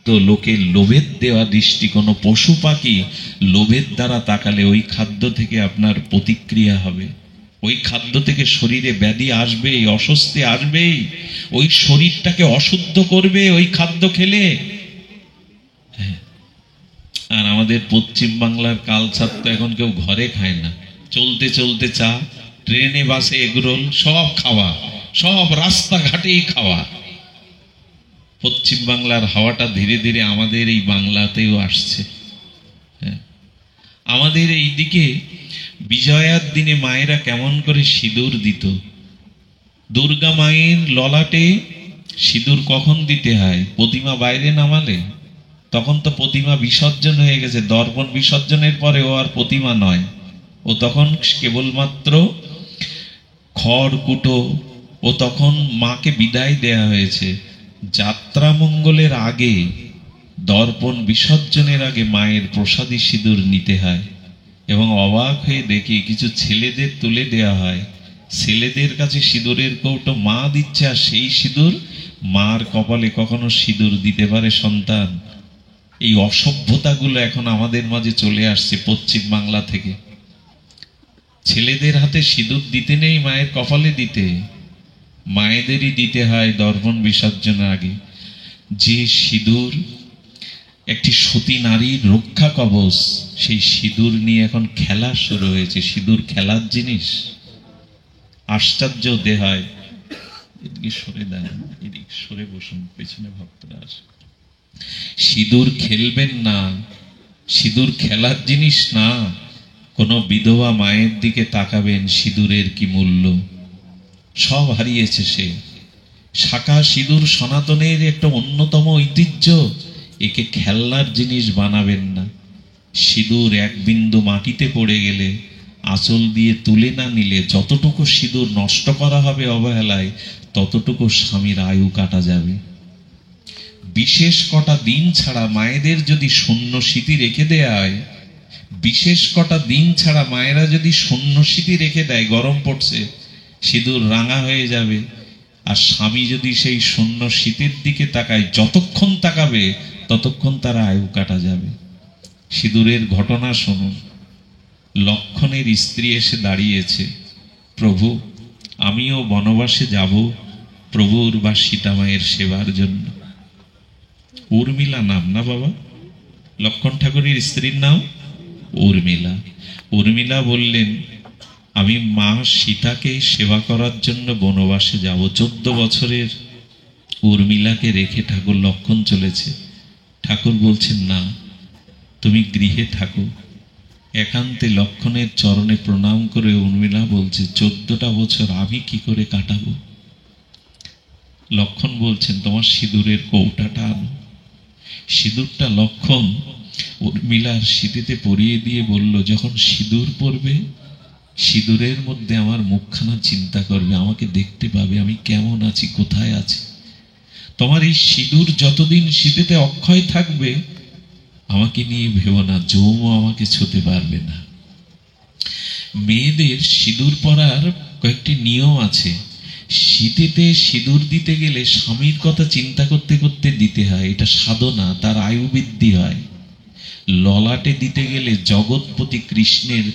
তো লোকের লোভের দেওয়া দৃষ্টি, কোনো পশু পাখি লোভের দ্বারা তাকালে ওই খাদ্য থেকে আপনার প্রতিক্রিয়া হবে, ওই খাদ্য থেকে শরীরে ব্যাধি আসবেই, অস্বস্তি আসবেই, ওই শরীরটাকে অশুদ্ধ করবে ওই খাদ্য খেলে। আর আমাদের পশ্চিম বাংলার কালচার তো এখন কেউ ঘরে খায় না, চলতে চলতে চা, ট্রেনে বাসে এগরোল, সব খাওয়া, সব রাস্তাঘাটেই খাওয়া। পশ্চিম বাংলার হাওয়াটা ধীরে ধীরে আমাদের এই বাংলাতেও আসছে। আমাদের এই দিকে বিজয়ার দিনে মায়েরা কেমন করে সিঁদুর দিত। দুর্গা মায়ের ললাটে সিঁদুর কখন দিতে হয়? প্রতিমা বাইরে নামালে। তখন তো প্রতিমা বিসর্জন হয়ে গেছে, দর্পণ বিসর্জনের পরে ও আর প্রতিমা নয়, ও তখন কেবলমাত্র খড়কুটো। ও তখন মাকে বিদায় দেয়া হয়েছে। যাত্রা মঙ্গলের আগে, দর্পণ বিসর্জনের আগে মায়ের প্রসাদী সিঁদুর নিতে হয়। এবং অবাক হয়ে দেখি কিছু ছেলেদের তুলে দেয়া হয়, ছেলেদের কাছে সিঁদুরের কৌটো মা দিচ্ছে, আর সেই সিঁদুর মার কপালে কখনো সিঁদুর দিতে পারে সন্তান? এই অসভ্যতাগুলো এখন আমাদের মাঝে চলে আসছে পশ্চিম বাংলা থেকে। ছেলেদের হাতে সিঁদুর দিতে নেই, মায়ের কপালে দিতে, মায়েদেরই দিতে হয় দর্পণ বিসর্জনের আগে। যে সিঁদুর একটি সতী নারীর রক্ষা কবচ, সেই সিঁদুর নিয়ে এখন খেলা শুরু হয়েছে। সিঁদুর খেলার জিনিস, আশ্চর্য দেহ হয়। এদিকে সরে দেন, এদিকে সরে বসুন, পেছনে ভক্তরা আসে। সিঁদুর খেলবেন না, সিঁদুর খেলার জিনিস না। কোনো বিধবা মায়ের দিকে তাকাবেন, সিঁদুরের কি মূল্য, সব হারিয়েছে সে। শাঁখা সিঁদুর সনাতনের একটা অন্যতম ঐতিহ্য, একে খেলনার জিনিস বানাবেন না। সিঁদুর এক বিন্দু মাটিতে পড়ে গেলে, আঁচল দিয়ে তুলে না নিলে, যতটুকু সিঁদুর নষ্ট করা হবে অবহেলায়, ততটুকু স্বামীর আয়ু কাটা যাবে। বিশেষ কটা দিন ছাড়া মায়েদের যদি শূন্য স্মৃতি রেখে দেয়া হয়, বিশেষ কটা দিন ছাড়া মায়েরা যদি শূন্য স্মৃতি রেখে দেয়, গরম পড়ছে, সিঁদুর রাঙা হয়ে যাবে। আর স্বামী যদি সেই শূন্য শীতের দিকে তাকায়, যতক্ষণ তাকাবে ততক্ষণ তার আয়ু কাটা যাবে। সিঁদুরের ঘটনা শুনুন। লক্ষণের স্ত্রী এসে দাঁড়িয়েছে, প্রভু আমিও বনবাসে যাব প্রভুর বা সীতামায়ের সেবার জন্য। উর্মিলা নাম না বাবা? লক্ষণ ঠাকুরের স্ত্রীর নাম উর্মিলা। উর্মিলা বললেন, আমি মা সীতাকে সেবা করার জন্য বনবাসে যাব। 14 বছরের উর্মিলাকে রেখে ঠাকুর লক্ষণ চলেছে। ঠাকুর বলছেন, না, তুমি গৃহে থাকো। একান্তে লক্ষণের চরণে প্রণাম করে উর্মিলা বলছে, 14টা বছর আমি কি করে কাটাবো? লক্ষণ বলছেন, তোমার সিঁদুরের কৌটাটা আনো। সিঁদুরটা লক্ষণ উর্মিলার সিঁথিতে পরিয়ে দিয়ে বলল, যখন সিঁদুর পরবে, সিঁদুরের মধ্যে আমার মুখখানা চিন্তা করবে, আমাকে দেখতে পাবে আমি কেমন আছি, কোথায় আছি। তোমার এই সিঁদুর যতদিন সিঁথিতে অক্ষয় থাকবে, আমাকে নিয়ে ভেবো না, যৌম আমাকে ছুঁতে পারবে না। মেয়েদের সিঁদুর পরার কয়েকটি নিয়ম আছে। শীতেতে সিঁদুর দিতে গেলে স্বামীর কথা চিন্তা করতে করতে দিতে হয়, এটা সাধনা, তার আয়ু বৃদ্ধি হয়। ললাটে দিতে গেলে জগৎপতি কৃষ্ণের,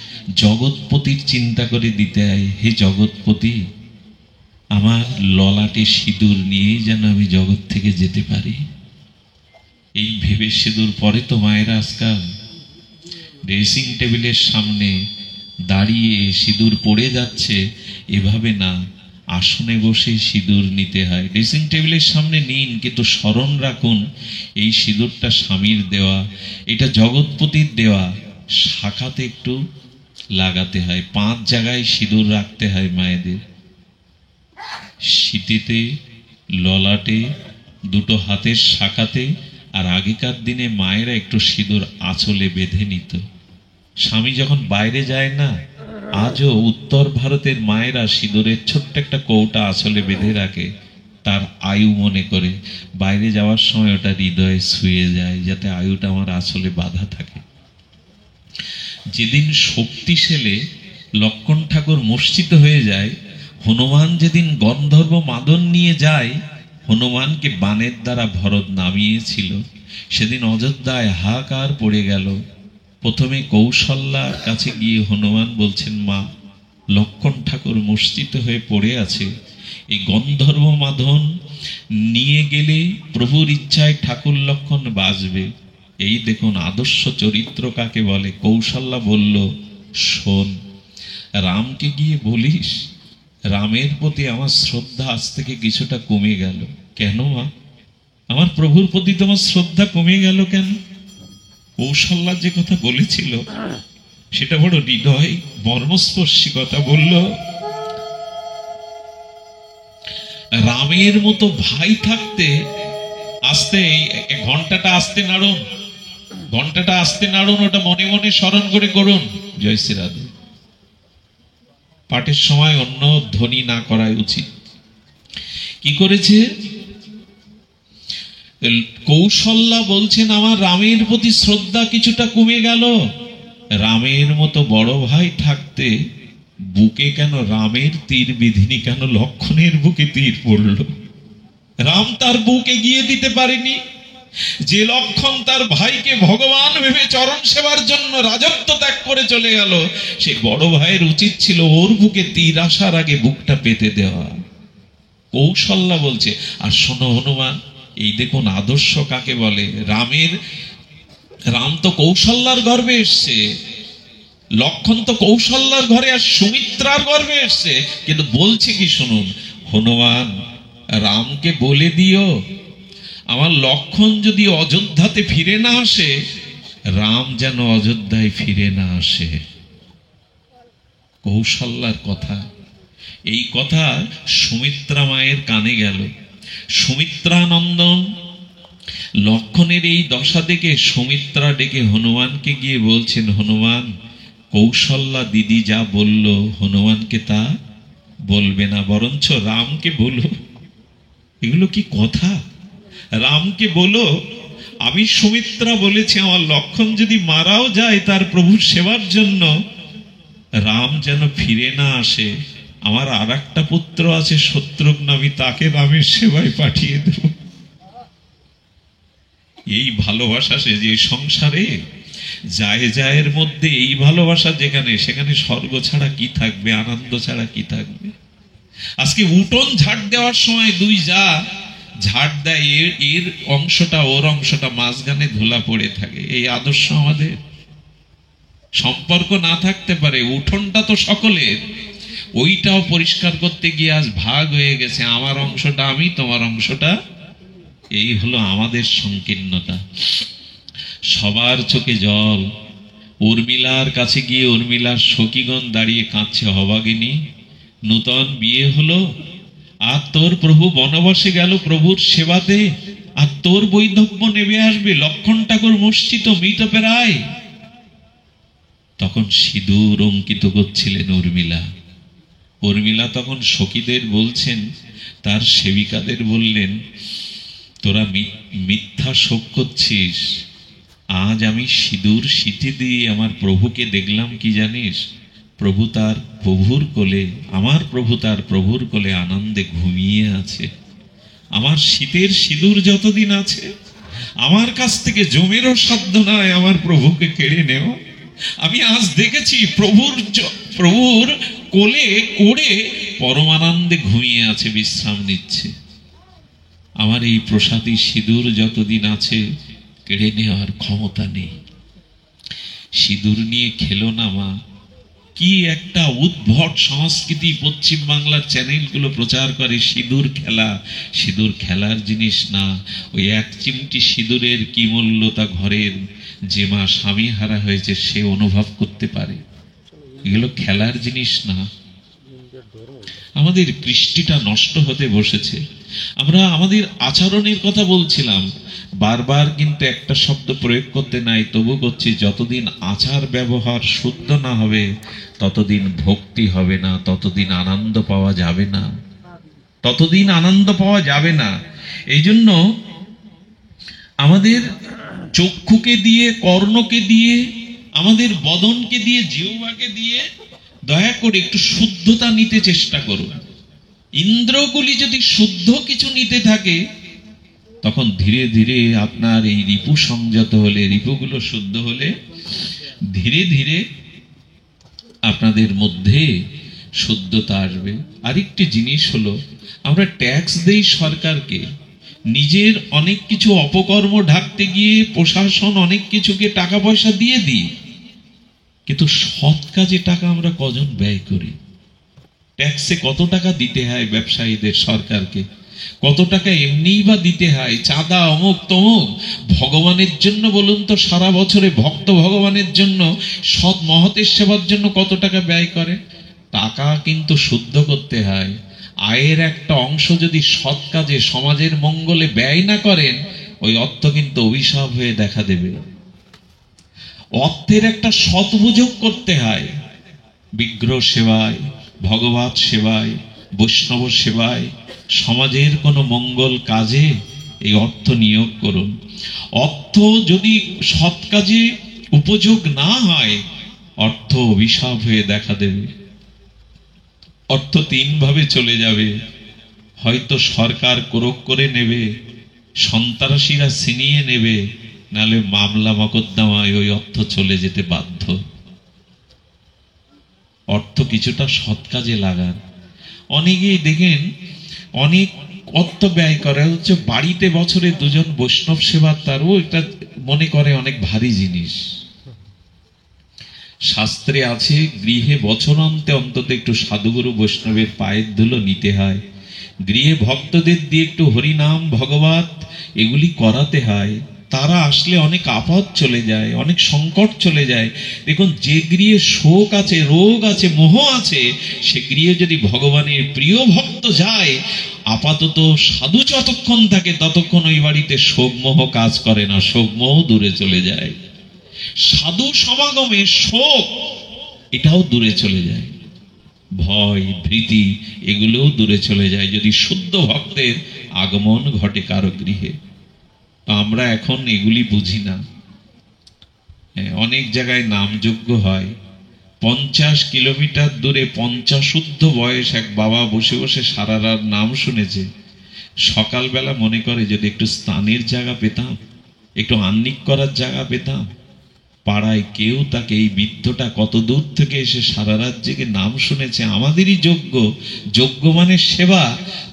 জগৎপতির চিন্তা করে দিতে হয়, হে জগৎপতি আমার ললাটে সিঁদুর নিয়েই যেন আমি জগৎ থেকে যেতে পারি। এই ভেবে সিঁদুর পরে তো মায়েরা আজকাল ড্রেসিং টেবিলের সামনে দাঁড়িয়ে সিঁদুর পড়ে যাচ্ছে, এভাবে না, আসনে বসে সিঁদুর নিতে হয়। ড্রেসিং টেবিলের সামনে নিন, কিন্তু স্মরণ রাখুন এই সিঁদুরটা স্বামীর দেওয়া, এটা জগৎপতির দেওয়া। শাখাতে একটু লাগাতে হয়, 5 জায়গায় সিঁদুর রাখতে হয় মায়েদের, সিঁথিতে, ললাটে, দুটো হাতের শাখাতে। আর আগেকার দিনে মায়েরা একটু সিঁদুর আঁচলে বেঁধে নিত। স্বামী যখন বাইরে যায় না, আজও উত্তর ভারতের মায়েরা সিঁদুরের ছোট্ট একটা কৌটা আঁচলে বেঁধে রাখে, তার আয়ু মনে করে। বাইরে যাওয়ার সময় ওটা হৃদয়ে ছুঁয়ে যায়, যাতে আয়ুটা আমার আঁচলে বাঁধা থাকে। যেদিন শক্তিশালে লক্ষণ ঠাকুর মূর্ছিত হয়ে যায়, হনুমান যেদিন গন্ধর্ব মাদন নিয়ে যায়, হনুমানকে বাণের দ্বারা ভরত নামিয়েছিল, সেদিন অযোধ্যায় হাহাকার পড়ে গেল। প্রথমে কৌশল্যার কাছে গিয়ে হনুমান বলছেন, মা, লক্ষণ ঠাকুর মূর্ছিত হয়ে পড়ে আছে, এই গন্ধর্ব মাধন নিয়ে গেলে প্রভুর ইচ্ছায় ঠাকুর লক্ষণ বাঁচবে। এই দেখুন আদর্শ চরিত্র কাকে বলে। কৌশল্যা বলল, শোন, রামকে গিয়ে বলিস রামের প্রতি আমার শ্রদ্ধা আজ থেকে কিছুটা কমে গেল। কেন মা? আমার প্রভুর প্রতি তোমার শ্রদ্ধা কমে গেল কেন? কৌশল্যা যে কথা বলেছিল সেটা বড় হৃদয় মর্মস্পর্শী কথা বলল। রামের মতো ভাই থাকতে, আস্তে ঘন্টাটা আস্তে নাড়ুন, ঘন্টাটা আস্তে নাড়ুন, ওটা মনে মনে স্মরণ করে করুন। জয় শ্রী রাধে। পাঠের সময় অন্য ধ্বনি না করাই উচিত। কি করেছে কৌশল্যা? বলছেন আমার রামের প্রতি শ্রদ্ধা কিছুটা কমে গেল। রামের মতো বড় ভাই থাকতে বুকে কেন রামের তীর বিধিনি, কেন লক্ষণের বুকে তীর পড়ল? রাম তার বুকে গিয়ে দিতে পারেনি। যে লক্ষণ তার ভাইকে ভগবান ভেবে চরণ সেবার জন্য রাজত্ব ত্যাগ করে চলে গেল, সেই বড় ভাইয়ের উচিত ছিল ওর বুকে তীর আসার আগে বুকটা পেতে দেওয়া। কৌশল্যা বলছে, আর শোনো হনুমান, এই দেখুন আদর্শ কাকে বলে। রাম তো কৌশল্যার গর্ভে এসছে, লক্ষণ তো কৌশল্যার ঘরে আর সুমিত্রার গর্ভে এসছে, কিন্তু বলছে কি শুনুন, হনুমান রামকে বলে দিও আমার লক্ষণ যদি অযোধ্যাতে ফিরে না আসে, রাম যেন অযোধ্যায় ফিরে না আসে। কৌশল্যার কথা, এই কথা সুমিত্রা মায়ের কানে গেল। সুমিত্রা নন্দন লক্ষণের এই দশা দেখে সুমিত্রা ডেকে হনুমানকে গিয়ে বলছেন, হনুমান, কৌশল্যা দিদি যা বলল হনুমানকে তা বলবে না, বরঞ্চ রামকে বলো। এগুলো কি কথা? রামকে বলো আমি সুমিত্রা বলেছি আমার লক্ষণ যদি মারাও যায় তার প্রভুর সেবার জন্য, রাম যেন ফিরে না আসে। আমার আর একটা পুত্র আছে শত্রুঘ্ন, আমি তাকে রামের সেবায় পাঠিয়ে দেব। এই ভালোবাসা সে যে সংসারে জায়ের মধ্যে এই ভালোবাসা যেখানে, সেখানে স্বর্গ ছাড়া কি থাকবে, আনন্দ ছাড়া কি থাকবে? আজকে উঠোন ঝাড় দেওয়ার সময় দুই যা ঝাড় দেয়, এর অংশটা ওর অংশটা মাঝখানে ধুলা পড়ে থাকে। এই আদর্শ আমাদের। সম্পর্ক না থাকতে পারে, উঠোনটা তো সকলের, ওইটাও পরিষ্কার করতে গিয়ে আজ ভাগ হয়ে গেছে, আমার অংশটা আমি, তোমার অংশটা। এই হলো আমাদের সংকীর্ণতা। সবার চোখে জল। উর্মিলার কাছে গিয়ে উর্মিলার সখীগণ দাঁড়িয়ে কাঁদছে, অভাগিনী নূতন বিয়ে হলো, আর তোর প্রভু বনবাসে গেল প্রভুর সেবাতে, আর তোর বৈধব্য নেমে আসবে, লক্ষণ ঠাকুর মূর্ছিত মৃত প্রায়। তখন সিঁদুর অঙ্কিত করছিলেন উর্মিলা। উর্মিলা তখন সখীদের বলছেন, তার সেবিকাদের বললেন, তোরা মিথ্যা শোক করছিস। আজ আমি সিঁদুর সিঁথি দিয়ে আমার প্রভুকে দেখলাম কি জানিস? প্রভু তার প্রভুর কোলে, আমার প্রভু তার প্রভুর কোলে আনন্দে ঘুমিয়ে আছে। আমার শীতের সিঁদুর যতদিন আছে, আমার কাছ থেকে জমেরও সাধ্য নয় আমার প্রভুকে কেড়ে নেওয়া। আমি আজ দেখেছি প্রভুর কোলে করে পরমানন্দে ঘুমিয়ে আছে, বিশ্রাম নিচ্ছে। আমার এই প্রসাদী সিঁদুর যতদিন আছে কেড়ে নেওয়ার ক্ষমতা নেই। সিঁদুর নিয়ে খেলো না মা। কি একটা উদ্ভট সংস্কৃতি পশ্চিম বাংলার চ্যানেলগুলো প্রচার করে, সিঁদুর খেলা। সিঁদুর খেলার জিনিস না। ওই এক চিমটি সিঁদুরের কি মূল্য তা ঘরের যে মা স্বামী হারা হয়েছে সে অনুভব করতে পারে। এগুলো খেলার জিনিস না। আমাদের কৃষ্টিটা নষ্ট হতে বসেছে। আমরা আমাদের আচরণের কথা বলছিলাম, বারবার কিন্তু একটা শব্দ প্রয়োগ করতে নাই, তবু করছি। যতদিন আচার ব্যবহার শুদ্ধ না হবে ততদিন ভক্তি হবে না, ততদিন আনন্দ পাওয়া যাবে না, ততদিন আনন্দ পাওয়া যাবে না। এই জন্য আমাদের চক্ষুকে দিয়ে, কর্ণকে দিয়ে, আমাদের বদনকে দিয়ে, জিহ্বাকে দিয়ে দয়া করে একটু শুদ্ধতা নিতে চেষ্টা করুন। ইন্দ্রগুলি যদি শুদ্ধ কিছু নিতে থাকে, তখন ধীরে ধীরে আপনার এই রিপু সংযত হলে, রিপুগুলো শুদ্ধ হলে ধীরে ধীরে আপনাদের মধ্যে শুদ্ধতা আসবে। আরেকটি জিনিস হলো, আমরা ট্যাক্স দেই সরকারকে, নিজের অনেক কিছু অপকর্ম ঢাকতে গিয়ে প্রশাসন অনেক কিছুকে টাকা পয়সা দিয়ে দিই, কিন্তু সৎ কাজে টাকা আমরা কজন ব্যয় করি? ট্যাক্সে কত টাকা দিতে হয় ব্যবসায়ীদের সরকারকে, কত টাকা এমনিই বা দিতে হয়, চাঁদা অমুক তমুক। ভগবানের জন্য বলুন তো, সারা বছরে ভক্ত ভগবানের জন্য সৎ মহতের সেবার জন্য কত টাকা ব্যয় করে? টাকা কিন্তু শুদ্ধ করতে হয়। আয়ের একটা অংশ যদি সৎ কাজে সমাজের মঙ্গলে ব্যয় না করেন, ওই অর্থ কিন্তু অভিশাপ হয়ে দেখা দেবে। অর্থের একটা সদ্বিনিয়োগ করতে হয়, বিগ্রহ সেবায়, ভগবত সেবায়, বৈষ্ণব সেবায়, সমাজের কোনো মঙ্গল কাজে এই অর্থ নিয়োগ করুন। অর্থ যদি সৎ কাজে উপযোগ না হয়, অর্থ অভিশাপ হয়ে দেখা দেবে। অর্থ তিন ভাবে চলে যাবে, হয়তো সরকার ক্রোক করে নেবে, সন্ত্রাসীরা ছিনিয়ে নেবে, নালে মামলা মকদ্দমায় ওই অর্থ চলে যেতে বাধ্য। অর্থ কিছুটা সৎ কাজে লাগান। অনেকেই দেখেন অনেক অর্থ ব্যয় করে হচ্ছে বাড়িতে বছরে দুজন বৈষ্ণব সেবা, তারও এটা মনে করে অনেক ভারী জিনিস। শাস্ত্রে আছে, গৃহে বছরান্তে অন্তত একটু সাধুগুরু বৈষ্ণবের পায়ের ধুলো নিতে হয়, গৃহে ভক্তদের দিয়ে একটু হরিনাম ভগবত এগুলি করাতে হয়। তারা আসলে অনেক আপদ চলে যায়, অনেক সংকট চলে যায়। দেখুন, যে গৃহে শোক আছে, রোগ আছে, মোহ আছে, সে গৃহে যদি ভগবানের প্রিয় ভক্ত যায়, আপাতত সাধু যতক্ষণ থাকে ততক্ষণ ওই বাড়িতে শোক মোহ কাজ করে না, শোক মোহ দূরে চলে যায়। সাধু সমাগমে শোক এটাও দূরে চলে যায়, ভয় ভীতি এগুলোও দূরে চলে যায় যদি শুদ্ধ ভক্তের আগমন ঘটে কারো গৃহে। আমরা এখন এগুলি বুঝি না। অনেক জায়গায় নামযজ্ঞ হয়, 50 কিলোমিটার দূরে 50 শুদ্ধ বয়স এক বাবা বসে বসে সারা রাত নাম শুনেছে। সকালবেলা মনে করে যদি একটু স্নানের জায়গা পেতাম, একটু আহ্নিক করার জায়গা পেতাম। পাড়ায় কেউ তাকে, এই বৃদ্ধটা কত দূর থেকে এসে সারা রাত জেগে নাম শুনেছে, আমাদেরই যোগ্য, যোগ্য মানে সেবা,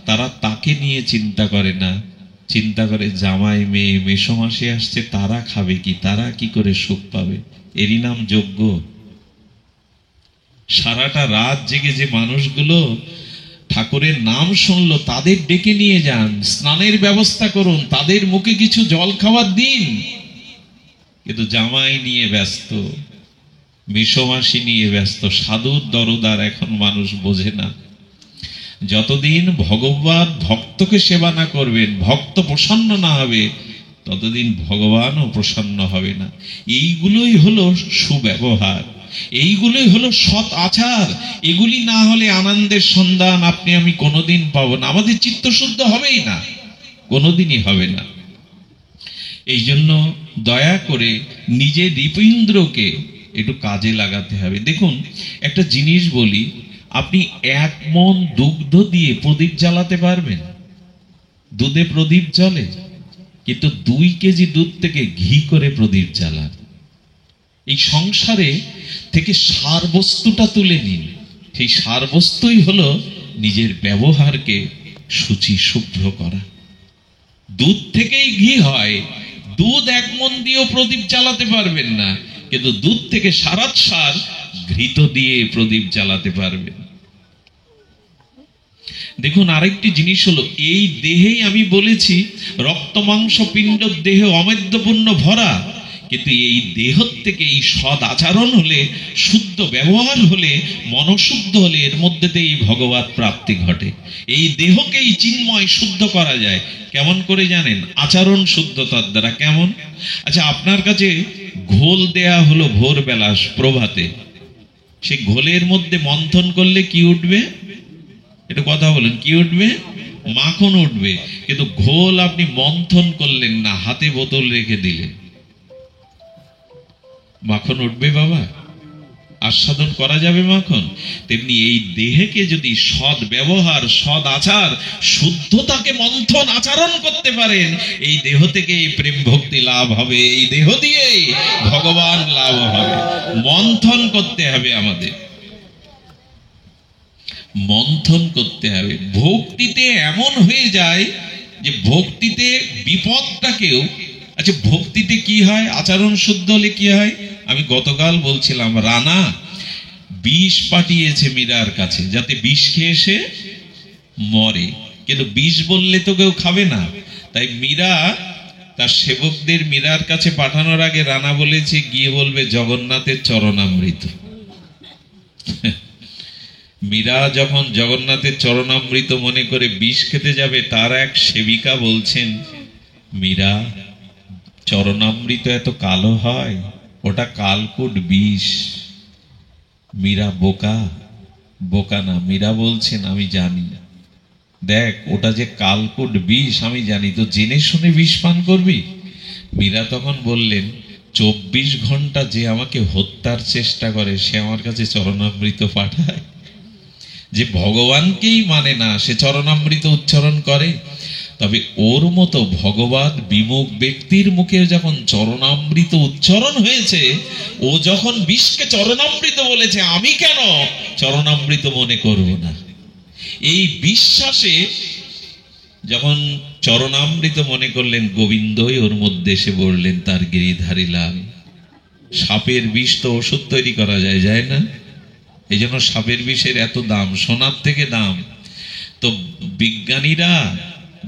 তারা তাকে নিয়ে চিন্তা করে না। চিন্তা করে জামাই মেয়ে মেসোমাসে আসছে, তারা খাবে কি, তারা কি করে সুখ পাবে, এরই নাম যোগ্য। সারাটা রাত জেগে যে মানুষগুলো ঠাকুরের নাম শুনলো, তাদের ডেকে নিয়ে যান, স্নানের ব্যবস্থা করুন, তাদের মুখে কিছু জল খাওয়ার দিন। কিন্তু জামাই নিয়ে ব্যস্ত, মেসোমাসি নিয়ে ব্যস্ত, সাধুর দরদার এখন মানুষ বোঝে না। যতদিন ভগবান ভক্তকে সেবা না করবেন, ভক্ত প্রসন্ন না হবে, ততদিন ভগবানও প্রসন্ন হবে না। এইগুলোই হলো সুব্যবহার, এইগুলোই হলো সৎ আচার। এগুলি না হলে আনন্দের সন্ধান আপনি আমি কোনোদিন পাবো না, আমাদের চিত্তশুদ্ধ হবেই না, কোনোদিনই হবে না। এই জন্য দয়া করে নিজের হৃদয়েন্দ্রকে একটু কাজে লাগাতে হবে। দেখুন, একটা জিনিস বলি, আপনি 1 মণ দুগ্ধ দিয়ে প্রদীপ জ্বালাতে পারবেন? দুধে প্রদীপ জ্বলে, কিন্তু 2 কেজি দুধ থেকে ঘি করে প্রদীপ জ্বালান। এই সংসারে থেকে সার বস্তুটা তুলে নিন। সেই সার বস্তুই হলো নিজের ব্যবহারকে শুচি শুভ্র করা। দুধ থেকেই ঘি হয়। দুধ 1 মণ দিয়েও প্রদীপ জ্বালাতে পারবেন না, কিন্তু দুধ থেকে সার ঘৃত দিয়ে প্রদীপ জ্বালাতে পারবেন। দেখুন, আরেকটি জিনিস হলো, এই দেহেই আমি বলেছি রক্ত মাংস পিণ্ড দেহ অমেদ্যপূর্ণ ভরা, কিন্তু এই দেহ থেকে এই সদ আচরণ হলে, শুদ্ধ ব্যবহার হলে, মনশুদ্ধ হলে এর মধ্যে দিয়ে ভগবত প্রাপ্তি ঘটে। এই দেহকেই চিন্ময় শুদ্ধ করা যায়। কেমন করে জানেন? আচরণ শুদ্ধতার দ্বারা। কেমন? আচ্ছা, আপনার কাছে ঘোল দেয়া হলো ভোরবেলা প্রভাতে, সেই ঘোলের মধ্যে মন্থন করলে কি উঠবে? একটু কথা বলেন, কি উঠবে? মাখন উঠবে। কিন্তু ঘোল আপনি মন্থন করলেন না, হাতে বোতল রেখে দিলেন, মাখন উঠবে বাবা? আস্বাদন করা যাবে মাখন। তেমনি এই দেহকে যদি সৎ ব্যবহার, সৎ আচার, শুদ্ধতাকে মন্থন আচরণ করতে পারেন, এই দেহ থেকে প্রেম ভক্তি লাভ হবে, এই দেহ দিয়ে ভগবান লাভ হবে। মন্থন করতে হবে, আমাদের মন্থন করতে হবে। ভক্তিতে এমন হয়ে যায় যে ভক্তিতে বিপদটাকেও, আচ্ছা ভক্তিতে কি হয়, আচরণ শুদ্ধ হলে কি হয়? আমি গতকাল বলছিলাম, রানা বিষ পাঠিয়েছে মীরার কাছে যাতে বিষ খেয়ে সে মরে, কিন্তু বিষ বললে তো কেউ খাবে না। তাই মীরা তার সেবকদের মীরার কাছে পাঠানোর আগে রানা বলেছে গিয়ে বলবে জগন্নাথের চরণামৃত। মীরা যখন জগন্নাথের চরণামৃত মনে করে বিষ খেতে যাবে, তার এক সেবিকা বলছেন, মীরা চরণামৃত এত কালো হয়, ওটা কালকুট বিষ। মীরা বোকা? বোকা না। মীরা বলছেন আমি জানি, দেখ ওটা যে কালকুট বিষ আমি জানি, তো জেনে শুনে বিষ পান করবি? মীরা তখন বললেন, 24 ঘন্টা যে আমাকে হত্যার চেষ্টা করে সে আমার কাছে চরণামৃত পাঠায়? যে ভগবানকেই মানে না সে চরণামৃত উচ্চারণ করে? তবে ওর মতো ভগবান বিমুখ ব্যক্তির মুখে যখন চরণামৃত উচ্চারণ হয়েছে, ও যখন বিষকে চরণামৃত বলেছে, আমি কেন চরণামৃত মনে করব না? এই বিশ্বাসে যখন চরণামৃত মনে করলেন, গোবিন্দই ওর মধ্যে এসে বললেন, তার গিরিধারী লাল। সাপের বিষ তো ওষুধ তৈরি করা যায়, যায় না? এই জন্য সাপের বিষের এত দাম, সোনার থেকে দাম। তো বিজ্ঞানীরা,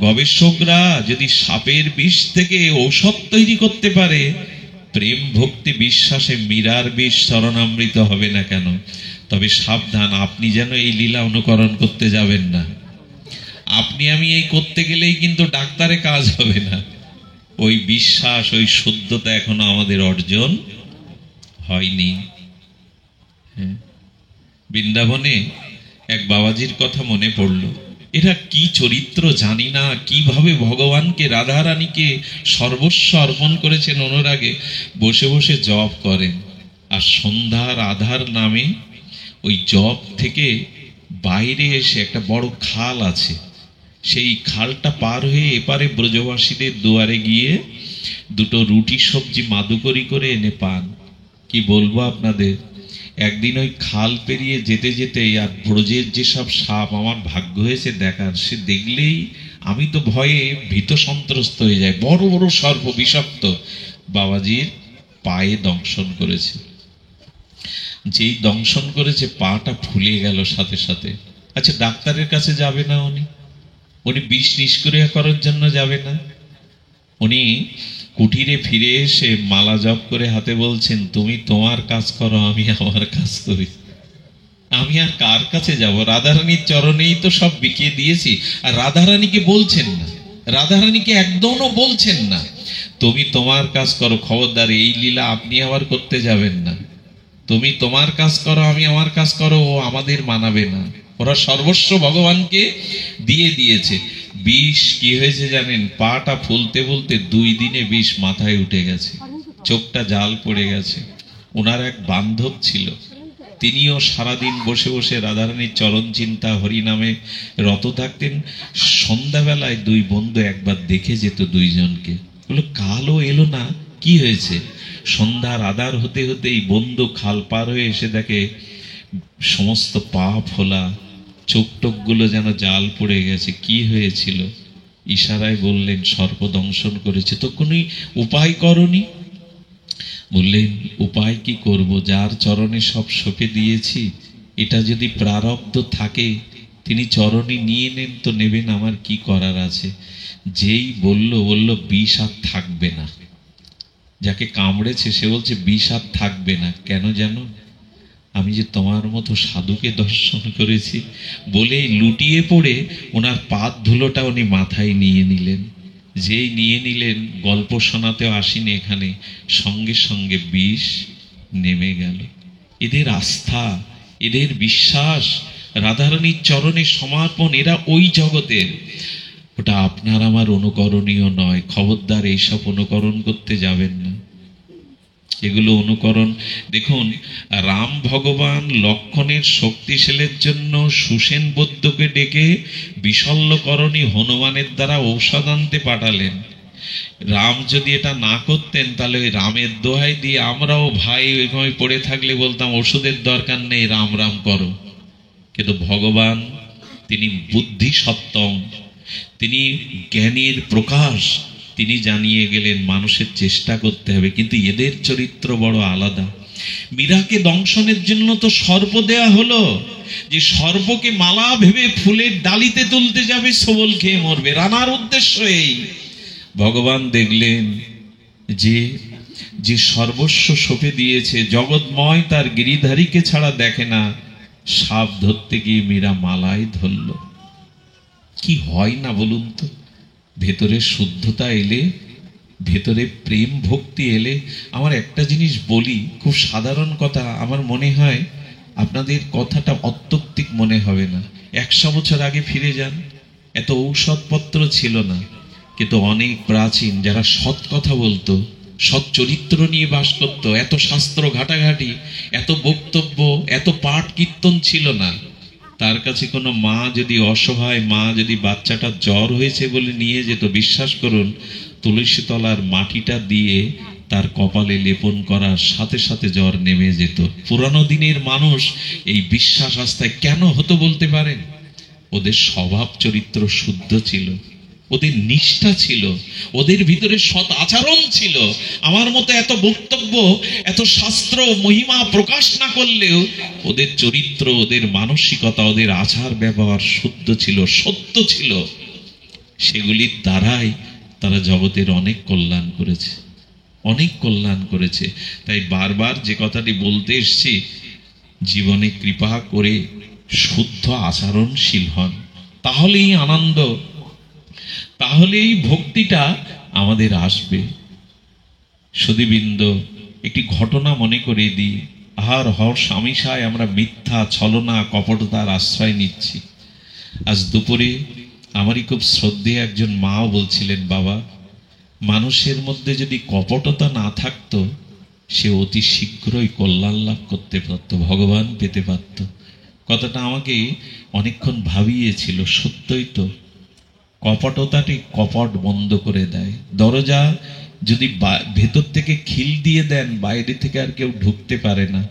গবেষকরা যদি সাপের বিষ থেকে ঔষধ তৈরি করতে পারে, প্রেম ভক্তি বিশ্বাসে মীরার বিষ চরণামৃত হবে না কেন? তবে সাবধান, আপনি যেন এই লীলা অনুকরণ করতে যাবেন না। আপনি আমি এই করতে গেলেই কিন্তু ডাক্তারে কাজ হবে না। ওই বিশ্বাস, ওই শুদ্ধতা এখনো আমাদের অর্জন হয়নি। বৃন্দাবনে এক বাবাজির কথা মনে পড়ল। এরা কি চরিত্র জানি না, কিভাবে ভগবানকে, রাধারানীকে সর্বস্ব অর্পণ করেছেন অনুরাগে। বসে বসে জপ করেন, আর সন্ধ্যার আধার নামে ওই জপ থেকে বাইরে এসে একটা বড় খাল আছে, সেই খালটা পার হয়ে এপারে ব্রজবাসীদের দুয়ারে গিয়ে দুটো রুটি সবজি মাদুকরি করে এনে পান। কি বলবো আপনাদের, একদিন ওই খাল পেরিয়ে যেতে যেতে আর ব্রজের যেসব সাপ আমার ভাগ্য হয়েছে দেখার, সে দেখলেই আমি তো ভয়ে ভীত সন্ত্রস্ত হয়ে যাই। বড় বড় সর্প, বিষাক্ত। বাবাজির পায়ে দংশন করেছে। যেই দংশন করেছে পাটা ফুলে গেল সাথে সাথে। আচ্ছা ডাক্তারের কাছে যাবে না উনি? উনি বিষ নিষ্ক্রিয় করার জন্য যাবে না? উনি কুটিরে ফিরে এসে মালা জপ করে হাতে বলছেন, তুমি তোমার কাজ করো, আমি আমার কাজ করি। আমি আর কার কাছে যাব? রাধারানীর চরণেই তো সব বিকিয়ে দিয়েছি। আর রাধারানীকে বলছেন না, রাধারানীকে একদমও বলছেন না তুমি তোমার কাজ করো। খবরদার, এই লীলা আপনি আবার করতে যাবেন না। তুমি তোমার কাজ করো, আমি আমার কাজ করো, ও আমাদের মানাবে না। ওরা সর্বস্ব ভগবানকে দিয়ে দিয়েছে। বিষ কি হয়েছে জানেন? পাটা ফুলতে ফুলতে 2 দিনে বিষ মাথায় উঠে গেছে, চোখটা জাল পড়ে গেছে। ওনার এক বান্ধব ছিল, তিনিও সারাদিন বসে বসে রাধারানীর চরণ চিন্তা হরিনামে রত থাকতেন। সন্ধ্যাবেলায় 2 বন্ধু একবার দেখে যেত দুইজনকে, বললো কালও এলো না, কি হয়েছে? সন্ধ্যার আধার হতে হতে এই বন্ধু খাল পার হয়ে এসে দেখে সমস্ত পা ফোলা, চোখ টোকগুলো যেন জাল পড়ে গেছে। কি হয়েছিল? ইশারায় বললেন সর্পদংশন করেছে। তো কোনো উপায় করনি? বললেন উপায় কি করব, যার চরণে সব সঁপে দিয়েছি, এটা যদি প্রারব্ধ থাকে তিনি চরণে নিয়ে নেন তো নেবেন, আমার কি করার আছে। যেই বলল বিষ আর থাকবে না। যাকে কামড়েছে সে বলছে বিষ আর থাকবে না। কেন জানো? আমি যে তোমার মতো সাধুকে দর্শন করেছি বলে লুটিয়ে পড়ে ওনার পাদ ধুলোটা উনি মাথায় নিয়ে নিলেন। যেই নিয়ে নিলেন, গল্প শোনাতেও আসিনি এখানে, সঙ্গে সঙ্গে বিষ নেমে গেল। এদের আস্থা, এদের বিশ্বাস, রাধারানীর চরণে সমর্পণ, এরা ওই জগতের। ওটা আপনার আমার অনুকরণীয় নয়। খবরদার এইসব অনুকরণ করতে যাবেন না। এগুলো অনুকরণ। দেখুন, রাম ভগবান লক্ষণের শক্তিশালের জন্য সুসেন বৈদ্যকে ডেকে বিশল্যকরণী হনুমানের দ্বারা ঔষধ আনতে পাঠালেন। রাম যদি এটা না করতেন তাহলে ওই রামের দোহাই দিয়ে আমরাও ভাই ওইভাবে পড়ে থাকলে বলতাম ওষুধের দরকার নেই, রাম রাম করো। কিন্তু ভগবান তিনি বুদ্ধি সত্তম, তিনি জ্ঞানের প্রকাশ, তিনি জানিয়ে গেলেন মানুষের চেষ্টা করতে হবে। কিন্তু এদের চরিত্র বড় আলাদা। মীরাকে দংশনের জন্য তো সর্প দেয়া হলো, যে সর্পকে মালা ভেবে ফুলের ডালিতে তুলতে যাবে, সবল খেয়ে মরবে, রানার উদ্দেশ্য এই। ভগবান দেখলেন যে যে সর্বস্ব সঁপে দিয়েছে, জগৎময় তার গিরিধারীকে ছাড়া দেখে না, সাপ ধরতে গিয়ে মীরা মালাই ধরল। কি হয় না বলুন তো? ভেতরে শুদ্ধতা এলে, ভেতরে প্রেম ভক্তি এলে। আমার একটা জিনিস বলি, খুব সাধারণ কথা, আমার মনে হয় আপনাদের কথাটা অত্যৌক্তিক মনে হবে না। 100 বছর আগে ফিরে যান, এত ঔষধপত্র ছিল না, কিন্তু অনেক প্রাচীন যারা সৎ কথা বলতো, সৎ চরিত্র নিয়ে বাস করত, এত শাস্ত্র ঘাটাঘাটি, এত বক্তব্য, এত পাঠ কীর্তন ছিল না। তার কাছে কোনো মা যদি অসহায় মা যদি বাচ্চাটা জ্বর হয়েছে বলে নিয়ে যেত, বিশ্বাস করুন তুলসী তলার মাটিটা দিয়ে তার কপালে লেপন করার সাথে সাথে জ্বর নেমে যেত। পুরানো দিনের মানুষ এই বিশ্বাস আস্থায় কেন হতো বলতে পারেন? ওদের স্বভাব চরিত্র শুদ্ধ ছিল, ওদের নিষ্ঠা ছিল, ওদের ভিতরে সৎ আচরণ ছিল। আমার মতো এত বক্তব্য, এত শাস্ত্র মহিমা প্রকাশ না করলেও ওদের চরিত্র, ওদের মানসিকতা, ওদের আচার ব্যবহার শুদ্ধ ছিল, সত্য ছিল। সেগুলির দ্বারাই তারা জগতের অনেক কল্যাণ করেছে, অনেক কল্যাণ করেছে। তাই বারবার যে কথাটি বলতে এসছি, জীবনে কৃপা করে শুদ্ধ আচরণশীল হন, তাহলেই আনন্দ, তাহলেই ভক্তিটা আমাদের আসবে। সুধীবৃন্দ, একটি ঘটনা মনে করে দিই। আহার হর স্বামীসায় আমরা মিথ্যা, ছলনা, কপটতার আশ্রয় নিচ্ছি। আজ দুপুরে আমারই খুব শ্রদ্ধেয় একজন মাও বলছিলেন, বাবা, মানুষের মধ্যে যদি কপটতা না থাকতো, সে অতি শীঘ্রই কল্যাণ লাভ করতে পারত, ভগবান পেতে পারত। কথাটা আমাকে অনেকক্ষণ ভাবিয়েছিল। সত্যই তো, কপটতাটি কপট বন্ধ করে দেয়। দরজা যদি ভেতর থেকে খিল দিয়ে দেন, বাইরে থেকে আর কেউ ঢুকতে পারে না।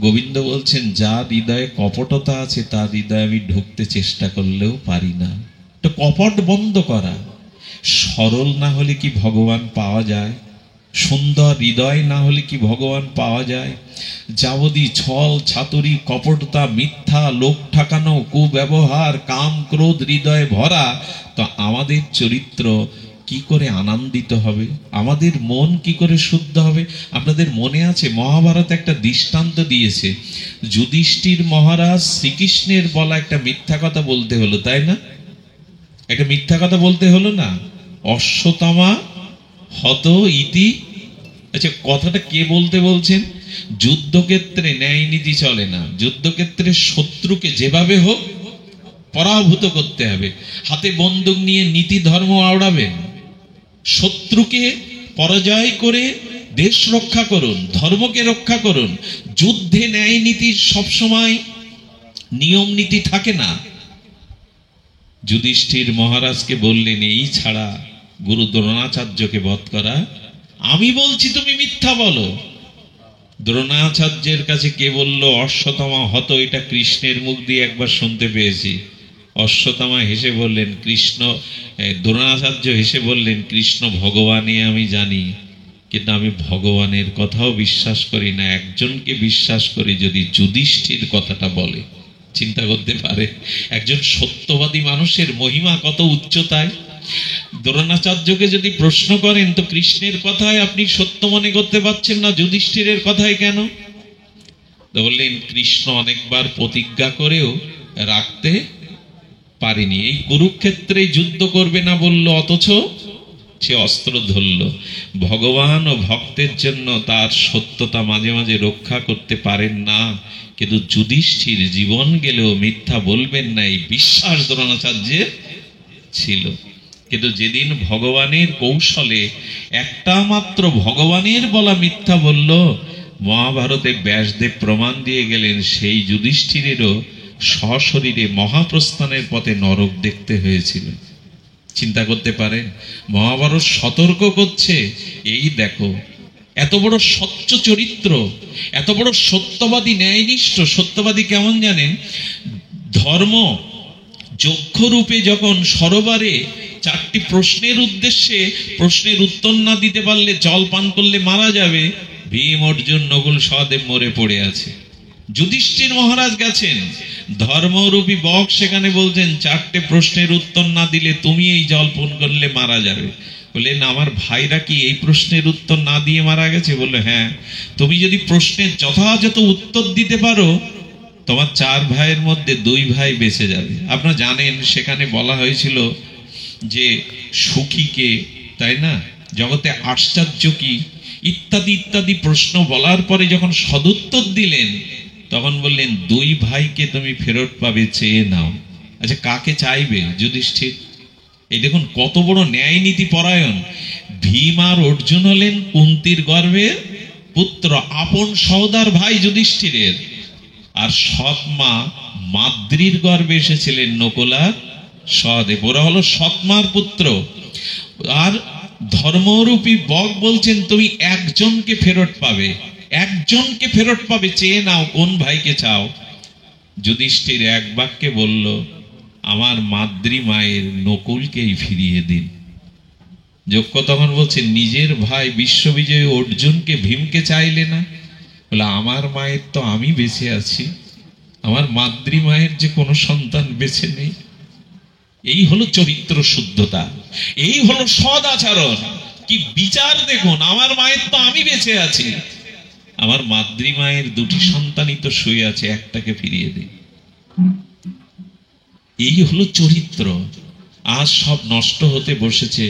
গোবিন্দ বলছেন, যার হৃদয়ে কপটতা আছে তার হৃদয়ে আমি ঢুকতে চেষ্টা করলেও পারি না। তো কপট বন্ধ করা। সরল না হলে কি ভগবান পাওয়া যায়? সুন্দর হৃদয় না হলে কি ভগবান পাওয়া যায়? যাবদি ছল ছাতুরি, কপটতা, মিথ্যা, লোক ঠাকানো, কুব্যবহার, কাম ক্রোধ হৃদয়ে ভরা, তো আমাদের চরিত্র কি করে আনন্দিত হবে? আমাদের মন কি করে শুদ্ধ হবে? আপনাদের মনে আছে, মহাভারত একটা দৃষ্টান্ত দিয়েছে। যুধিষ্ঠির মহারাজ শ্রীকৃষ্ণের বলা একটা মিথ্যা কথা বলতে হলো, তাই না? একটা মিথ্যা কথা বলতে হলো না? অশ্বত্থামা হত ইতি। আচ্ছা, কথাটা কে বলতে বলছেন? যুদ্ধক্ষেত্রে ন্যায় নীতি চলে না, যুদ্ধক্ষেত্রে শত্রুকে যেভাবে হোক পরাভূত করতে হবে। হাতে বন্দুক নিয়ে নীতি ধর্ম আওড়াবেন? শত্রুকে পরাজয় করে দেশ রক্ষা করুন, ধর্মকে রক্ষা করুন। যুদ্ধে ন্যায় নীতির সবসময় নিয়ম নীতি থাকে না। যুধিষ্ঠির মহারাজকে বললেন, এই ছাড়া গুরু দ্রোণাচার্যকে বধ করা। আমি বলছি তুমি মিথ্যা বলো। দ্রোণাচার্যের কাছে কে বলল? অশ্বত্থামা হত। এটা কৃষ্ণের মুখ দিয়ে একবার শুনতে পেয়েছি। অশ্বত্থামা হেসে বললেন, কৃষ্ণ, দ্রোণাচার্য হেসে বললেন, কৃষ্ণ ভগবানই আমি জানি, কিন্তু আমি ভগবানের কথাও বিশ্বাস করি না। একজনকে বিশ্বাস করি, যদি যুধিষ্ঠির কথাটা বলে। চিন্তা করতে পারে একজন সত্যবাদী মানুষের মহিমা কত উচ্চতায়। দ্রোণাচার্যকে যদি প্রশ্ন করেন, তো কৃষ্ণের কথায় আপনি সত্য মনে করতে পারছেন না, যুধিষ্ঠিরের কথায় কেন? তো বললেন, কৃষ্ণ অনেকবার প্রতিজ্ঞা করেও রাখতে পারেনি। এই কুরুক্ষেত্রে যুদ্ধ করবে না বলল, অথচ সে অস্ত্র ধরল। ভগবান ও ভক্তের জন্য তার সত্যতা মাঝে মাঝে রক্ষা করতে পারেন না, কিন্তু যুধিষ্ঠির জীবন গেলেও মিথ্যা বলবেন না, এই বিশ্বাস দ্রোণাচার্যের ছিল। কিন্তু যেদিন ভগবানের কৌশলে একটা মাত্র ভগবানের বলা মিথ্যা বলল, মহাভারতে ব্যাসদেব প্রমাণ দিয়ে গেলেন সেই যুধিষ্ঠিরেরও সশরীরে মহাপ্রস্থানের পথে নরক দেখতে হয়েছিল। চিন্তা করতে পারেন, মহাভারত সতর্ক করছে, এই দেখো এত বড় স্বচ্ছ চরিত্র, এত বড় সত্যবাদী, ন্যায়নিষ্ঠ সত্যবাদী কেমন জানেন? ধর্ম যক্ষ রূপে যখন সরোবরে 4টি প্রশ্নের উদ্দেশ্যে প্রশ্নের উত্তর না দিতে পারলে জল পান করলে মারা যাবে, ভীম, অর্জুন, নকুল, সহদেব মরে পড়ে আছে। যুধিষ্ঠির মহারাজ গেছেন, ধর্মরূপী বক সেখানে বলছেন 4টে প্রশ্নের উত্তর না দিলে তুমি এই জল পান করলে মারা যাবে। বললেন, আমার ভাইরা কি এই প্রশ্নের উত্তর না দিয়ে মারা গেছে? বললো, হ্যাঁ। তুমি যদি প্রশ্নের যথাযথ উত্তর দিতে পারো, তোমার 4 ভাইয়ের মধ্যে 2 ভাই বেঁচে যাবে। আপনারা জানেন সেখানে বলা হয়েছিল যে সুখীকে, তাই না, জগতে আশ্চর্য কি ইত্যাদি ইত্যাদি প্রশ্ন বলার পরে যখন সদুত্তর দিলেন, তখন বললেন 2 ভাইকে তুমি ফেরত পাবে, চেয়ে নাও। আচ্ছা, কাকে চাইবে যুধিষ্ঠির? এই দেখুন কত বড় ন্যায় নীতি পরায়ণ। ভীম আর অর্জুন হলেন কুন্তির গর্ভের পুত্র, আপন সহোদর ভাই যুধিষ্ঠিরের। আর সৎ মা মাদ্রির গর্ভে এসেছিলেন নকুল আর সহদেব, ওরা হলো সৎমার পুত্র। আর ধর্মরূপী বক বলছেন তুমি একজনকে ফেরত পাবে, একজনকে ফেরত পাবে, চেয়ে নাও কোন ভাইকে চাও। যুধিষ্ঠির এক বাক্যে বলল, আমার মাদ্রি মায়ের নকুলকেই ফিরিয়ে দিন। যক্ষ তখন বলছে, নিজের ভাই বিশ্ববিজয়ী অর্জুনকে ভীমকে চাইলে না? বলে, আমার মায়ের তো আমি বেঁচে আছি, আমার মাদ্রি মায়ের যে কোনো সন্তান বেঁচে নেই। এই হলো চরিত্র শুদ্ধতা, এই হলো সদ আচরণ। কি বিচার দেখুন, আমার মায়ের তো আমি বেঁচে আছি, আমার মাদ্রি মায়ের 2টি সন্তানই তো শুয়ে আছে, একটাকে ফিরিয়ে দিই। এই হলো চরিত্র। আজ সব নষ্ট হতে বসেছে,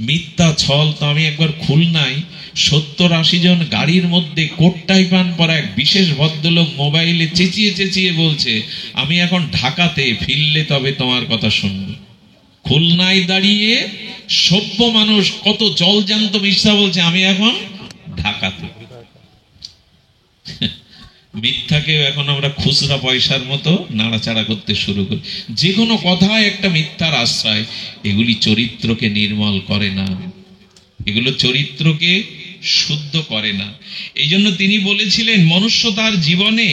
মিথ্যা ছল। তো আমি একবার খুলনায় 70-80 জন গাড়ির মধ্যে কোটটাই পান পরা এক বিশেষ ভদ্রলোক মোবাইলে চেঁচিয়ে চেঁচিয়ে বলছে, আমি এখন ঢাকাতে, ফিরলে তবে তোমার কথা শুনবো। খুলনায় দাঁড়িয়ে সভ্য মানুষ কত জলজান্ত মিথ্যা বলছে, আমি এখন ঢাকাতে। মিথ্যাকে এখন আমরা খুচরা পয়সার মতো নাড়াচাড়া করতে শুরু করি। যে কোনো কথায় একটা মিথ্যার আশ্রয়। এগুলি চরিত্রকে নির্মল করে না, এগুলো চরিত্রকে শুদ্ধ করে না। এই জন্য তিনি বলেছিলেন, মনুষ্য তার জীবনে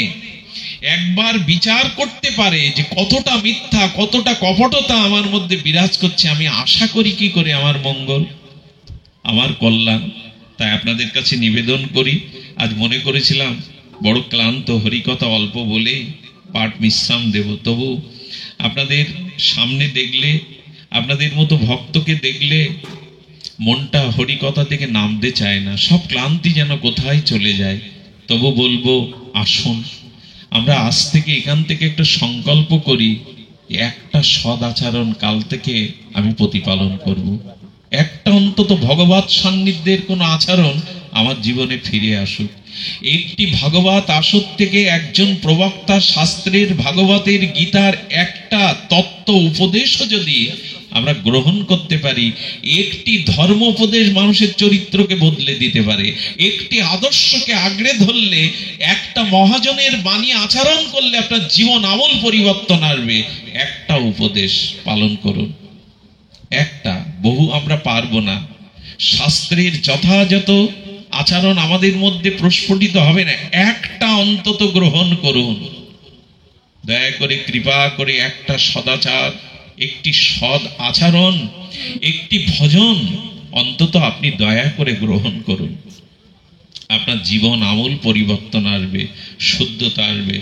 একবার বিচার করতে পারে যে কতটা মিথ্যা, কতটা কপটতা আমার মধ্যে বিরাজ করছে, আমি আশা করি কি করে আমার মঙ্গল, আমার কল্যাণ। তাই আপনাদের কাছে নিবেদন করি, আজ মনে করেছিলাম বড় ক্লান্ত, হরিকথা অল্প বলে পাঠ বিশ্রাম দেব, তবু আপনাদের সামনে দেখলে, আপনাদের মতো ভক্তকে দেখলে মনটা হরিকথা থেকে নামতে চায় না, সব ক্লান্তি যেন কোথায় চলে যায়। তবু বলবো, আসুন আমরা আজ থেকে এখান থেকে একটা সংকল্প করি, একটা সদ আচরণ কাল থেকে আমি প্রতিপালন করব। একটা অন্তত ভগবত সান্নিধ্যের কোন আচরণ আমার জীবনে ফিরে আসুক। একটি ভাগবত আসর থেকে একজন প্রবক্তা শাস্ত্রের, ভাগবতের, গীতার একটা তত্ত্ব উপদেশও যদি আমরা গ্রহণ করতে পারি, একটি ধর্ম উপদেশ মানুষের চরিত্রকে বদলে দিতে পারে। একটি আদর্শকে আঁকড়ে ধরলে, একটা মহাজনের বাণী আচরণ করলে আপনার জীবন আমূল পরিবর্তন আসবে। একটা উপদেশ পালন করুন, একটা, বহু আমরা পারবো না। শাস্ত্রের যথাযথ আচরণ আমাদের মধ্যে প্রস্ফুটিত হবে না, একটা অন্তত গ্রহণ করুন। দয়া করে, কৃপা করে একটা সদাচার, একটি সদ আচরণ, একটি ভজন অন্তত আপনি দয়া করে গ্রহণ করুন। আপনার জীবন আমূল পরিবর্তন আসবে, শুদ্ধতা আসবে।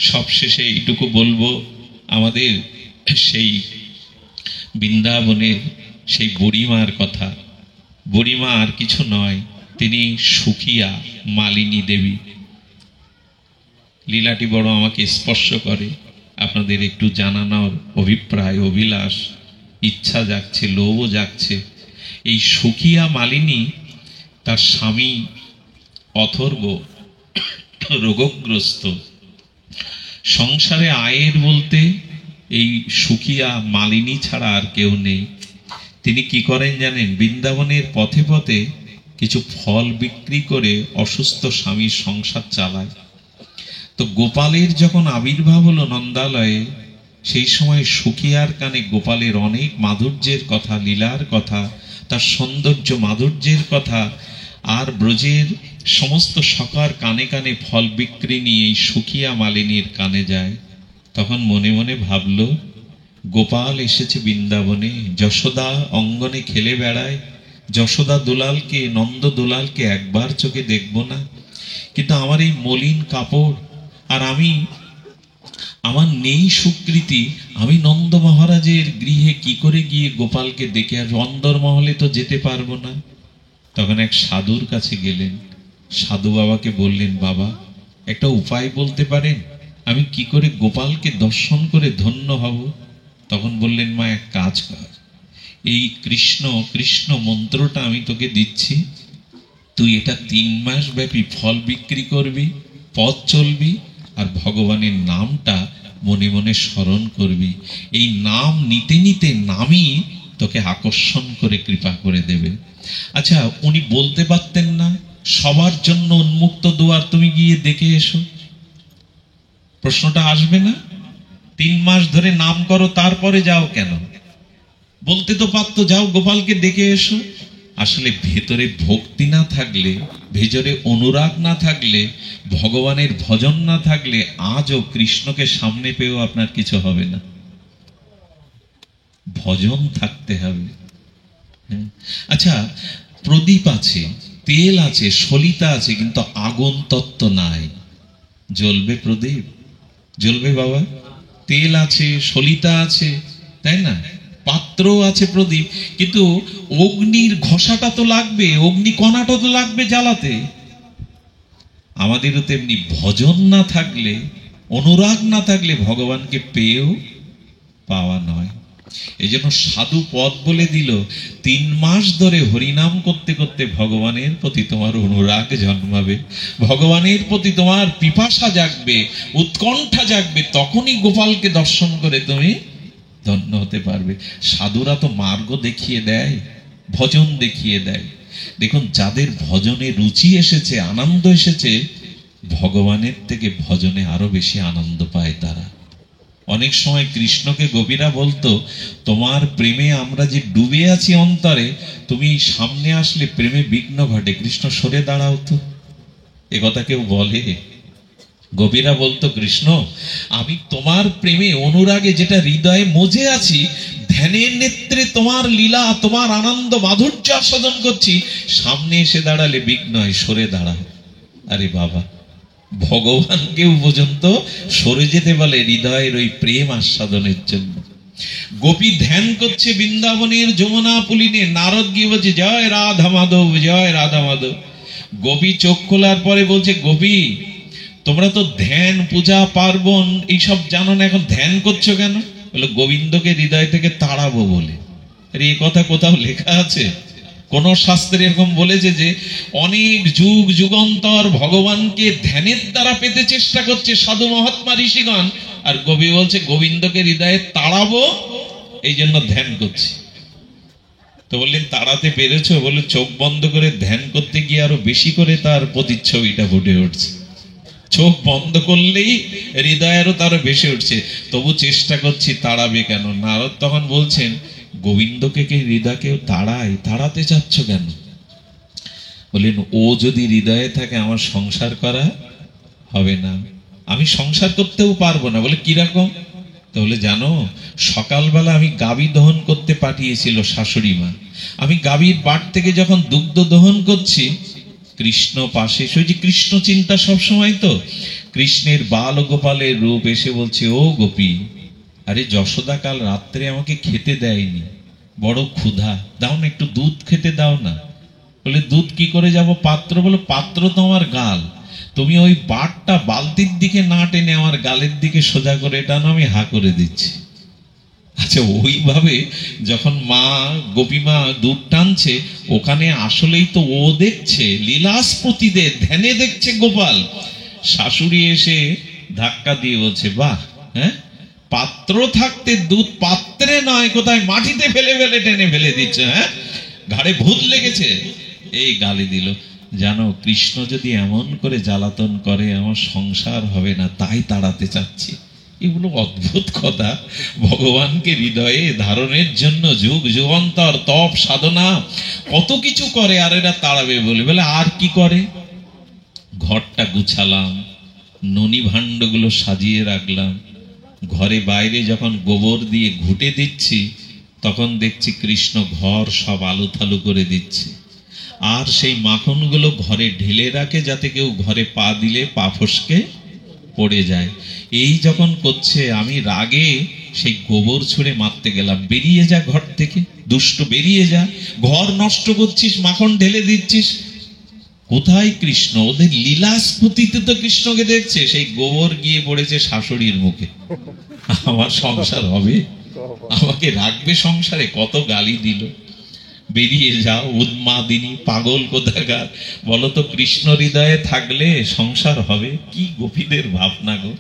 সবশেষে এইটুকু বলবো, আমাদের সেই বৃন্দাবনের সেই বুড়িমার কথা। বুড়িমা আর কিছু নয়, তিনি সুখিয়া মালিনী দেবী। লীলাটি বড় আমাকে স্পর্শ করে, আপনাদের একটু জানানোর অভিপ্রায়, অভিলাষ, ইচ্ছা জাগছে, লোভও জাগছে। এই সুখিয়া মালিনী, তার স্বামী অথর্ব রোগগ্রস্ত, সংসারে আয়ের বলতে এই সুখিয়া মালিনী ছাড়া আর কেউ নেই। তিনি কি করেন জানেন? বৃন্দাবনের পথে পথে কিছু ফল বিক্রি করে অসুস্থ স্বামীর সংসার চালায়। তো গোপালের যখন আবির্ভাব হলো নন্দালয়ে, সেই সময় সুখিয়ার কানে গোপালের অনেক মাধুর্যের কথা, লীলার কথা, তার সৌন্দর্য মাধুর্যের কথা, আর ব্রজের সমস্ত সখার কানে কানে ফল বিক্রি নিয়ে এই সুখিয়া মালিনীর কানে যায়। তখন মনে মনে ভাবল, গোপাল এসেছে বৃন্দাবনে, যশোদা অঙ্গনে খেলে বেড়ায়, যশোদা দুলালকে, নন্দ দুলালকে একবার চোখে দেখব না, কিন্তু আমার এই মলিন কাপড়, আর আমার নেই সুকৃতি, আমি নন্দ মহারাজের গৃহে কি করে গিয়ে গোপালকে দেখে আসবো? অন্দরমহলে তো যেতে পারবো না। তখন এক সাধুর কাছে গেলেন, সাধু বাবাকে বললেন, বাবা একটা উপায় বলতে পারেন, আমি কি করে গোপালকে দর্শন করে ধন্য হব? তখন বললেন, মা এক কাজ কর, এই কৃষ্ণ কৃষ্ণ মন্ত্রটা আমি তোকে দিচ্ছি, তুই এটা 3 মাস ব্যাপী ফল বিক্রি করবি, পথ চলবি, আর ভগবানের নামটা মনে মনে স্মরণ করবি। এই নাম নিতে নিতে নামই তোকে আকর্ষণ করে কৃপা করে দেবে। আচ্ছা, উনি বলতে পারতেন না, সবার জন্য উন্মুক্ত দুয়ার, তুমি গিয়ে দেখে এসো? প্রশ্নটা আসবে না? 3 মাস ধরে নাম করো, তারপরে যাও কেন? বলতে তো পারতো, যাও গোপালকে দেখে এসো। আসলে ভেতরে ভক্তি না থাকলে, ভেতরে অনুরাগ না থাকলে, ভগবানের ভজন না থাকলে, আজও কৃষ্ণকে সামনে পেয়েও আপনার কিছু হবে না। ভজন থাকতে হবে। আচ্ছা, প্রদীপ আছে, তেল আছে, সলিতা আছে, কিন্তু আগুন তত্ত্ব নাই। জ্বলবে প্রদীপ? জ্বলবে বাবা? তেল আছে, সলিতা আছে, তাই না? পাত্র আছে প্রদীপ, কিন্তু অগ্নির ঘষাটা তো লাগবে, অগ্নি কণাটা তো লাগবে জ্বালাতে। আমাদেরও তেমনি ভজন না থাকলে, অনুরাগ না থাকলে ভগবানকে পেয়েও পাওয়া নয়। এই জন্য সাধু পদ বলে দিল, 3 মাস ধরে হরিনাম করতে করতে ভগবানের প্রতি তোমার অনুরাগ জন্মাবে, ভগবানের প্রতি তোমার পিপাসা জাগবে, উৎকণ্ঠা জাগবে, তখনই গোপালকে দর্শন করে তুমি ধন্য হতে পারবে। সাধুরা তো মার্গ দেখিয়ে দেয়, ভজন দেখিয়ে দেয়। দেখুন, যাদের ভজনে রুচি এসেছে, আনন্দ এসেছে, ভগবানের থেকে ভজনে আরো বেশি আনন্দ পায় তারা। অনেক সময় কৃষ্ণকে গোপীরা বলতো, তোমার প্রেমে আমরা যে ডুবে আছি অন্তরে, তুমি সামনে আসলে প্রেমে বিঘ্ন ঘটে, কৃষ্ণ সরে দাঁড়াও তো। এ কথা কেউ বলে? গোপীরা বলতো, কৃষ্ণ আমি তোমার প্রেমে অনুরাগে যেটা হৃদয়ে মজে আছি, ধ্যানের নেত্রে তোমার লীলা, তোমার আনন্দ মাধুর্য আস্বাদন করছি, সামনে এসে দাঁড়ালে বিঘ্ন হয়, সরে দাঁড়াও। আরে বাবা, ভগবানকেও পর্যন্ত সরে যেতে বলে হৃদয়ের ওই প্রেম আস্বাদনের জন্য। গোপী ধ্যান করছে বৃন্দাবনের যমুনা পুলিনে, নারদ গিয়ে বলছে, জয় রাধা মাধব, জয় রাধা মাধব। গোপী চোখ খোলার পরে বলছে, গোপী তোমরা তো ধ্যান, পূজা, পার্বণ এইসব জানো না, এখন ধ্যান করছো কেন? বলে, গোবিন্দকে হৃদয় থেকে তাড়াবো বলে। আরে এ কথা কোথাও লেখা আছে? কোন শাস্ত্রে এরকম বলেছে যে অনেক যুগ যুগান্তর ভগবানকে ধ্যানের দ্বারা পেতে চেষ্টা করছে সাধু মহাত্মা ঋষিগণ, আর কবি বলছে গোবিন্দকে হৃদয়ে তাড়াবো, এই জন্য ধ্যান করছি। তো বললেন, তাড়াতে পেরেছো? বলে, চোখ বন্ধ করে ধ্যান করতে গিয়ে আরো বেশি করে তার প্রতিচ্ছবিটা ফুটে উঠছে। চোখ বন্ধ করলেই হৃদয় আরো তারও বেশি উঠছে, তবু চেষ্টা করছি, তাড়াবে কেন? নারদ তখন বলছেন, গোবিন্দকে কে হৃদয়কে তাড়ায়, তাড়াতে চাচ্ছ কেন? বললেন, ও যদি হৃদয়ে থাকে আমার সংসার করা হবে না, আমি সংসার করতেও পারবো না। বলে, কিরকম? তাহলে জানো, সকালবেলা আমি গাভী দহন করতে পাঠিয়েছিল শাশুড়ি মা, আমি গাভীর বাট থেকে যখন দুগ্ধ দহন করছি, কৃষ্ণ পাশে, সেই যে কৃষ্ণ চিন্তা সবসময়, তো কৃষ্ণের বাল গোপালের রূপ এসে বলছে, ও গোপী, আরে যশোদা কাল রাত্রে আমাকে খেতে দেয়নি, বড় ক্ষুধা, দাও না একটু দুধ খেতে দাও না। বলে, দুধ কি করে যাব পাত্র? বলে, পাত্র তো আমার গাল, তুমি ওই বাটটা বালতির দিকে না টেনে আমার গালের দিকে সোজা করে টানো, আমি হা করে দিচ্ছি। আচ্ছা, ওইভাবে যখন মা গোপীমা দুধ টানছে, ওখানে আসলেই তো ও দেখছে লীলাস্পতিদের ধ্যানে দেখছে গোপাল। শাশুড়ি এসে ধাক্কা দিয়ে বলছে, বাহ, হ্যাঁ পাত্র থাকতে দুধ পাত্রে নয়, কোথায় মাটিতে ফেলে ফেলে টেনে ফেলে দিচ্ছে। হ্যাঁ, ঘাড়ে ভূত লেগেছে, এই গালি দিল। জানো, কৃষ্ণ যদি এমন করে জ্বালাতন করে আমার সংসার হবে না, তাই তাড়াতে চাচ্ছি। এগুলো অদ্ভুত কথা। ভগবানকে হৃদয়ে ধারণের জন্য যুগ যুগান্তর তপ সাধনা কত কিছু করে, আর এরা তাড়াবে বলে। বলে আর কি করে? ঘরটা গুছালাম, ননি ভাণ্ডগুলো সাজিয়ে রাখলাম, ঘরে বাইরে যখন গোবর দিয়ে ঘুটে দিচ্ছি, তখন দেখছি কৃষ্ণ ঘর সব আলু থালু করে দিচ্ছে। আর সেই মাখনগুলো ঘরে ঢেলে রাখে, যাতে কেউ ঘরে পা দিলে পা ফসকে পড়ে যায়। এই যখন করছে, আমি রাগে সেই গোবর ছুঁড়ে মারতে গেলাম। বেরিয়ে যা ঘর থেকে, দুষ্ট, বেরিয়ে যা, ঘর নষ্ট করছিস, মাখন ঢেলে দিচ্ছিস। কোথায় কৃষ্ণ? ওদের লীলাস্ফুতিতে তো কৃষ্ণকে দেখছে। সেই গোবর গিয়ে পড়েছে শাশুড়ির মুখে। আমার সংসার হবে? আমাকে রাখবে সংসারে? কত গালি দিল। বেরিয়ে যাও, উন্মাদিনী, পাগল কোথাকার। বলো তো, কৃষ্ণ হৃদয়ে থাকলে সংসার হবে? কি গোপীদের ভাবনা গো।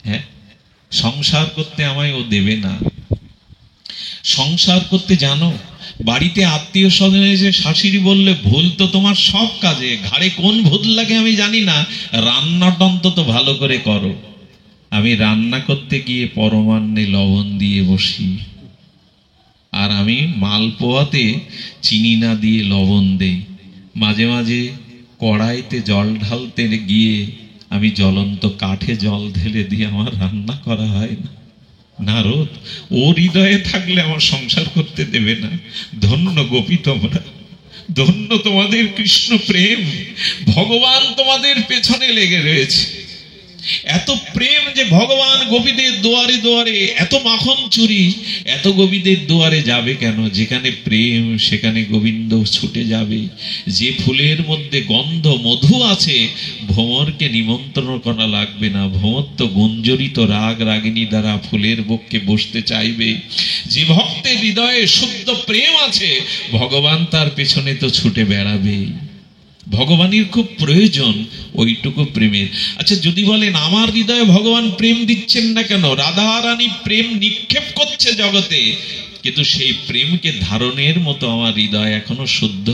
হ্যাঁ, সংসার করতে আমায় ও দেবে না। সংসার করতে জানো, বাড়িতে আত্মীয় স্বজন এসে শাশুড়ি বললে, ভুল তো তোমার সব কাজে, ঘাড়ে কোন ভূত লাগে আমি জানি না, রান্নাটা অন্তত ভালো করে করো। আমি রান্না করতে গিয়ে পরমান্নে লবণ দিয়ে বসি, আর আমি মালপোয়াতে চিনি না দিয়ে লবণ দেই। মাঝে মাঝে কড়াইতে জল ঢালতে গিয়ে আমি জ্বলন্ত কাঠে জল ঢেলে দিয়ে আমার রান্না করা হয় না। নারদ, ও হৃদয়ে থাকলে আমার সংসার করতে দেবে না। ধন্য গোপী তোমরা, ধন্য তোমাদের কৃষ্ণ প্রেম। ভগবান তোমাদের পেছনে লেগে রয়েছে। এত প্রেম যে ভগবান গোপীদের দুয়ারে দুয়ারে, এত মাখন চুরি এত গোপীদের দুয়ারে যাবে কেন? যেখানে প্রেম সেখানে গোবিন্দ ছুটে যাবে। যে ফুলের মধ্যে গন্ধ মধু আছে, ভ্রমরকে নিমন্ত্রণ করা লাগবে না। ভ্রমর তো গুঞ্জরিত রাগ রাগিনী দ্বারা ফুলের বক্ষে বসতে চাইবে। যে ভক্তের হৃদয়ে শুদ্ধ প্রেম আছে, ভগবান তার পেছনে তো ছুটে বেড়াবে। ভগবানের খুব প্রয়োজন ওইটুকু প্রেমের। আচ্ছা, যদি বলেন আমার হৃদয়ে ভগবান প্রেম দিচ্ছেন না কেন? রাধা রানী প্রেম নিক্ষেপ করছে জগতে, কিন্তু সেই প্রেমকে ধারণের মতো আমার হৃদয় এখনো শুদ্ধ।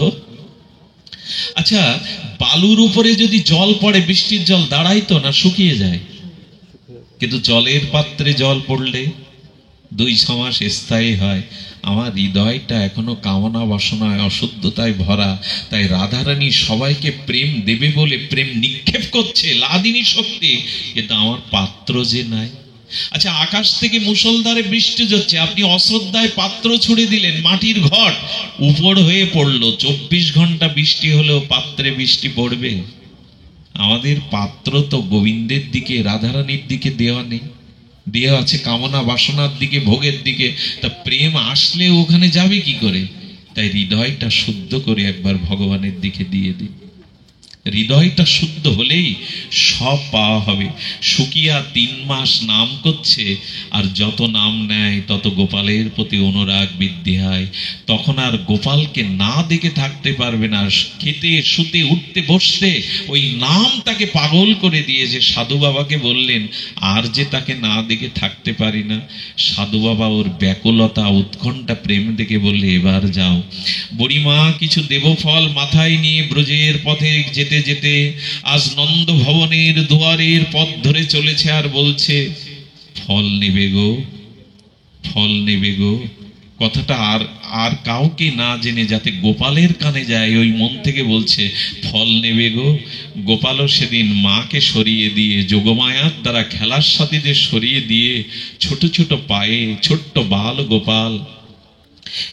আচ্ছা, বালুর উপরে যদি জল পড়ে, বৃষ্টির জল দাঁড়ায় তো না, শুকিয়ে যায়। কিন্তু জলের পাত্রে জল পড়লে 2-6 মাস স্থায়ী হয়। আমার হৃদয়টা এখনো কামনা বাসনায় অশুদ্ধতায় ভরা। তাই রাধারানী সবাইকে প্রেম দেবে বলে প্রেম নিক্ষেপ করছে, লাদিনী শক্তি, কিন্তু আমার পাত্র যে নাই। আচ্ছা, আকাশ থেকে মুষলধারে বৃষ্টি হচ্ছে, আপনি অশ্রদ্ধায় পাত্র ছুড়ে দিলেন, মাটির ঘট উপর হয়ে পড়লো। 24 ঘন্টা বৃষ্টি হলেও পাত্রে বৃষ্টি পড়বে? আমাদের পাত্র তো গোবিন্দের দিকে, রাধারানীর দিকে দেওয়া নেই, দেওয়া আছে কামনা বাসনার দিকে, ভোগের দিকে। তা প্রেম আসলে ওখানে যাবে কি করে? তাই হৃদয়টা শুদ্ধ করে একবার ভগবানের দিকে দিয়ে দিন। হৃদয়টা শুদ্ধ হলেই সব পাওয়া হবে। সুকিয়া 3 মাস নাম করছে, আর যত নাম নেয় তত গোপালের প্রতি অনুরাগ বৃদ্ধি হয়। তখন আর গোপালকে না দেখে থাকতে পারবে না। খেতে শুতে উঠতে বসতে ওই নাম তাকে পাগল করে দিয়েছে। সাধু বাবাকে বললেন, আর যে তাকে না দেখে থাকতে পারি না। সাধু বাবা ওর ব্যাকুলতা উৎকণ্ঠা প্রেম দেখে বললে, এবার যাও বুড়িমা, কিছু দেবফল মাথায় নিয়ে ব্রজের পথে যেতে যেতে আজ নন্দ ভবনের দুয়ারের পথ ধরে চলেছে, আর বলছে, ফল নেবে গো, ফল নেবে গো। কথাটা আর কাউকে না জেনে যাতে গোপালের কানে যায়, ওই মন থেকে বলছে, ফল নেবে গো। গোপালও সেদিন মাকে সরিয়ে দিয়ে, যোগমায়ার দ্বারা খেলার সাথীদের সরিয়ে দিয়ে, ছোট ছোট পায়ে ছোট্ট বাল গোপাল,